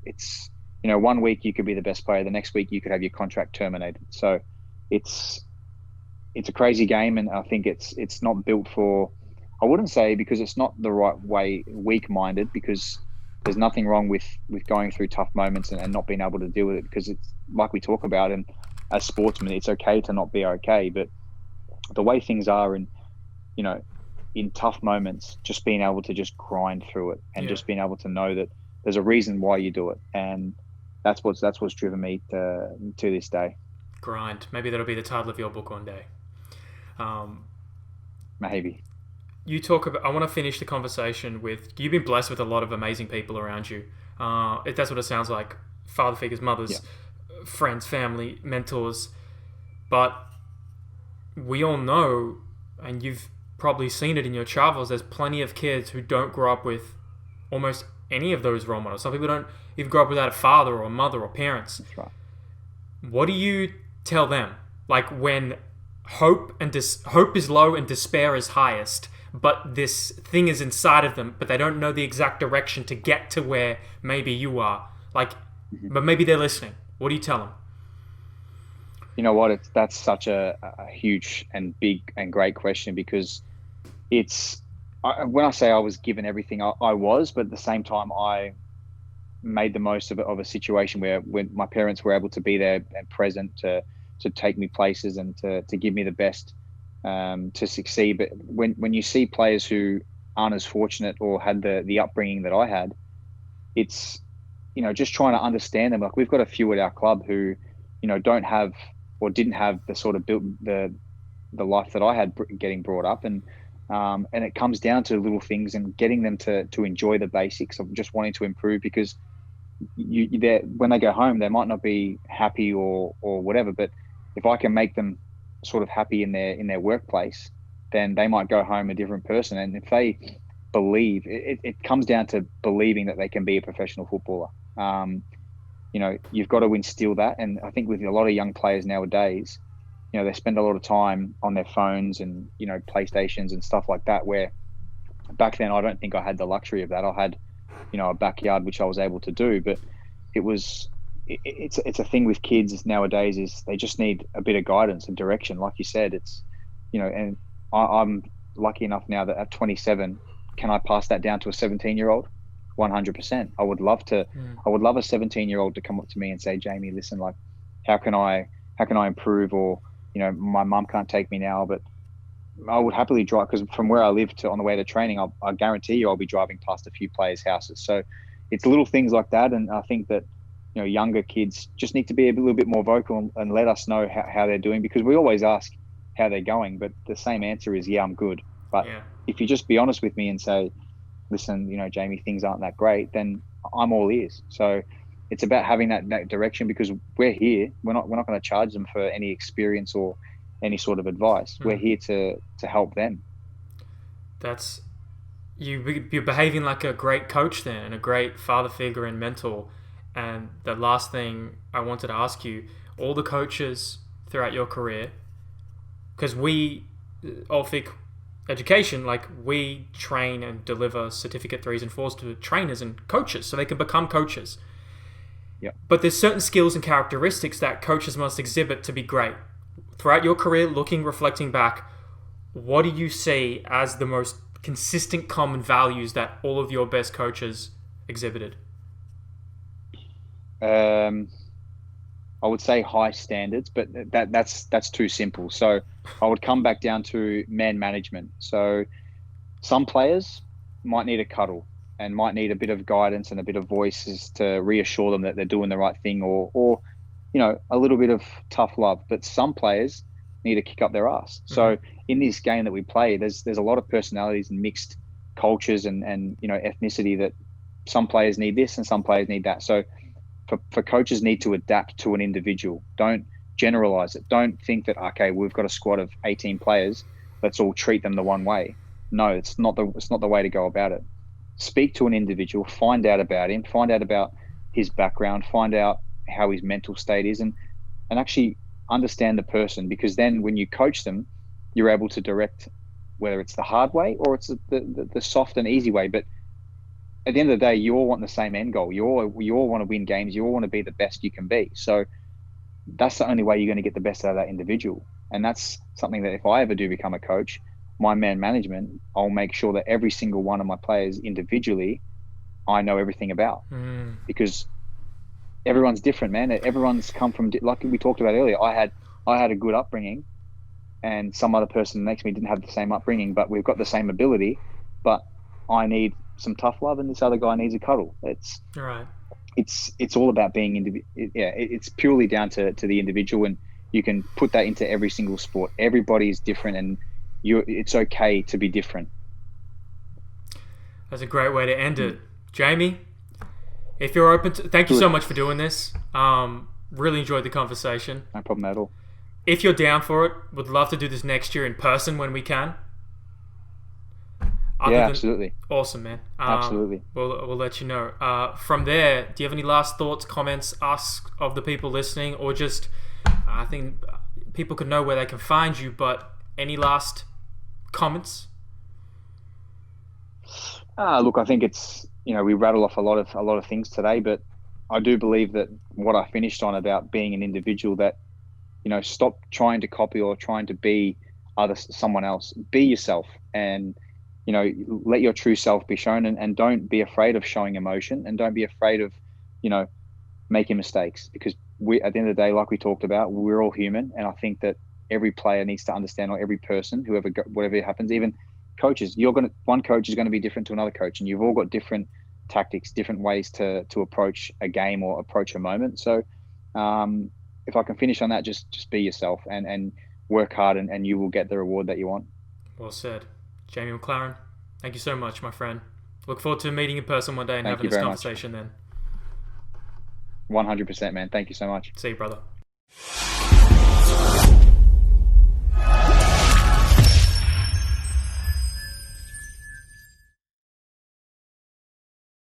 it's 1 week you could be the best player, the next week you could have your contract terminated. So it's a crazy game, and I think it's not built for, I wouldn't say, because it's not the right way, weak-minded, because there's nothing wrong with going through tough moments and not being able to deal with it, because it's like we talk about, and as sportsmen, it's okay to not be okay. But the way things are, and you know, in tough moments, just being able to just grind through it, and just being able to know that there's a reason why you do it, and that's what's driven me to this day. Grind. Maybe that'll be the title of your book one day. Maybe. You talk about. I want to finish the conversation with. You've been blessed with a lot of amazing people around you. That's what it sounds like. Father figures, mothers, friends, family, mentors. But we all know, and you've probably seen it in your travels, there's plenty of kids who don't grow up with almost any of those role models. Some people don't even grow up without a father or a mother or parents. That's right. What do you tell them? Like when hope is low and despair is highest, but this thing is inside of them, but they don't know the exact direction to get to where maybe you are. Like, but maybe they're listening. What do you tell them? You know what? That's such a huge and big and great question, because when I say I was given everything, I was, but at the same time, I made the most of a situation where when my parents were able to be there and present to take me places and to give me the best to succeed. But when you see players who aren't as fortunate or had the upbringing that I had, it's, you know, just trying to understand them. Like, we've got a few at our club who, you know, don't have or didn't have the sort of the life that I had getting brought up, and it comes down to little things and getting them to enjoy the basics of just wanting to improve, because when they go home, they might not be happy or whatever, but if I can make them sort of happy in their workplace, then they might go home a different person. And if they believe, it comes down to believing that they can be a professional footballer. You know, you've got to instill that. And I think with a lot of young players nowadays, you know, they spend a lot of time on their phones and, you know, PlayStations and stuff like that, where back then I don't think I had the luxury of that. I had, you know, a backyard, which I was able to do, but it's a thing with kids nowadays, is they just need a bit of guidance and direction. Like you said, it's, you know, and I'm lucky enough now that at 27, can I pass that down to a 17-year-old? 100%. I would love to. I would love a 17-year-old to come up to me and say, Jamie, listen, like, how can I improve? Or, you know, my mum can't take me now, but I would happily drive, because from where I live to on the way to training, I guarantee you I'll be driving past a few players' houses. So it's little things like that. And I think that, you know, younger kids just need to be a little bit more vocal and let us know how they're doing, because we always ask how they're going, but the same answer is, yeah, I'm good. But if you just be honest with me and say, listen, you know, Jamie, things aren't that great, then I'm all ears. So it's about having that direction, because we're here. We're not going to charge them for any experience or any sort of advice. We're here to help them. That's you're behaving like a great coach then, and a great father figure and mentor. And the last thing I wanted to ask you, all the coaches throughout your career, because we, Orphic Education, like, we train and deliver certificate 3s and 4s to trainers and coaches so they can become coaches. Yep. But there's certain skills and characteristics that coaches must exhibit to be great. Throughout your career, reflecting back, what do you see as the most consistent common values that all of your best coaches exhibited? I would say high standards, but that's too simple. So I would come back down to man management. So some players might need a cuddle and might need a bit of guidance and a bit of voices to reassure them that they're doing the right thing, or you know, a little bit of tough love. But some players need to kick up their ass. Mm-hmm. So in this game that we play, there's a lot of personalities and mixed cultures and you know, ethnicity, that some players need this and some players need that. So for coaches need to adapt to an individual. Don't generalize it. Don't think that, okay, we've got a squad of 18 players, let's all treat them the one way. No, it's not the way to go about it. Speak to an individual, find out about him, find out about his background, find out how his mental state is, and actually understand the person, because then when you coach them, you're able to direct, whether it's the hard way or it's the soft and easy way. But at the end of the day, you all want the same end goal. You all want to win games. You all want to be the best you can be. So that's the only way you're going to get the best out of that individual. And that's something that if I ever do become a coach, my man management, I'll make sure that every single one of my players individually, I know everything about, because everyone's different, man. Everyone's come from, like we talked about earlier. I had a good upbringing, and some other person next to me didn't have the same upbringing, but we've got the same ability. But I need some tough love, and this other guy needs a cuddle. It's Right. It's all about being it's purely down to the individual, and you can put that into every single sport. Everybody is different, and it's okay to be different. That's a great way to end it. Jamie, if you're open to... Thank you so much for doing this. Really enjoyed the conversation. No problem at all. If you're down for it, would love to do this next year in person when we can. Absolutely. Awesome, man. Absolutely. We'll let you know. From there, do you have any last thoughts, comments, ask of the people listening, or just... I think people could know where they can find you, but any last comments? Look, I think it's, we rattle off a lot of things today, but I do believe that what I finished on about being an individual, that, stop trying to copy or trying to be someone else. Be yourself, and, let your true self be shown, and don't be afraid of showing emotion, and don't be afraid of, making mistakes, because at the end of the day, like we talked about, we're all human. And I think that every player needs to understand, or every person, whatever happens, even coaches, one coach is going to be different to another coach, and you've all got different tactics, different ways to approach a game or approach a moment. So if I can finish on that, just be yourself and work hard, and you will get the reward that you want. Well said. Jamie Maclaren, thank you so much, my friend. Look forward to meeting in person one day and having this conversation then. 100%, man. Thank you so much. See you, brother.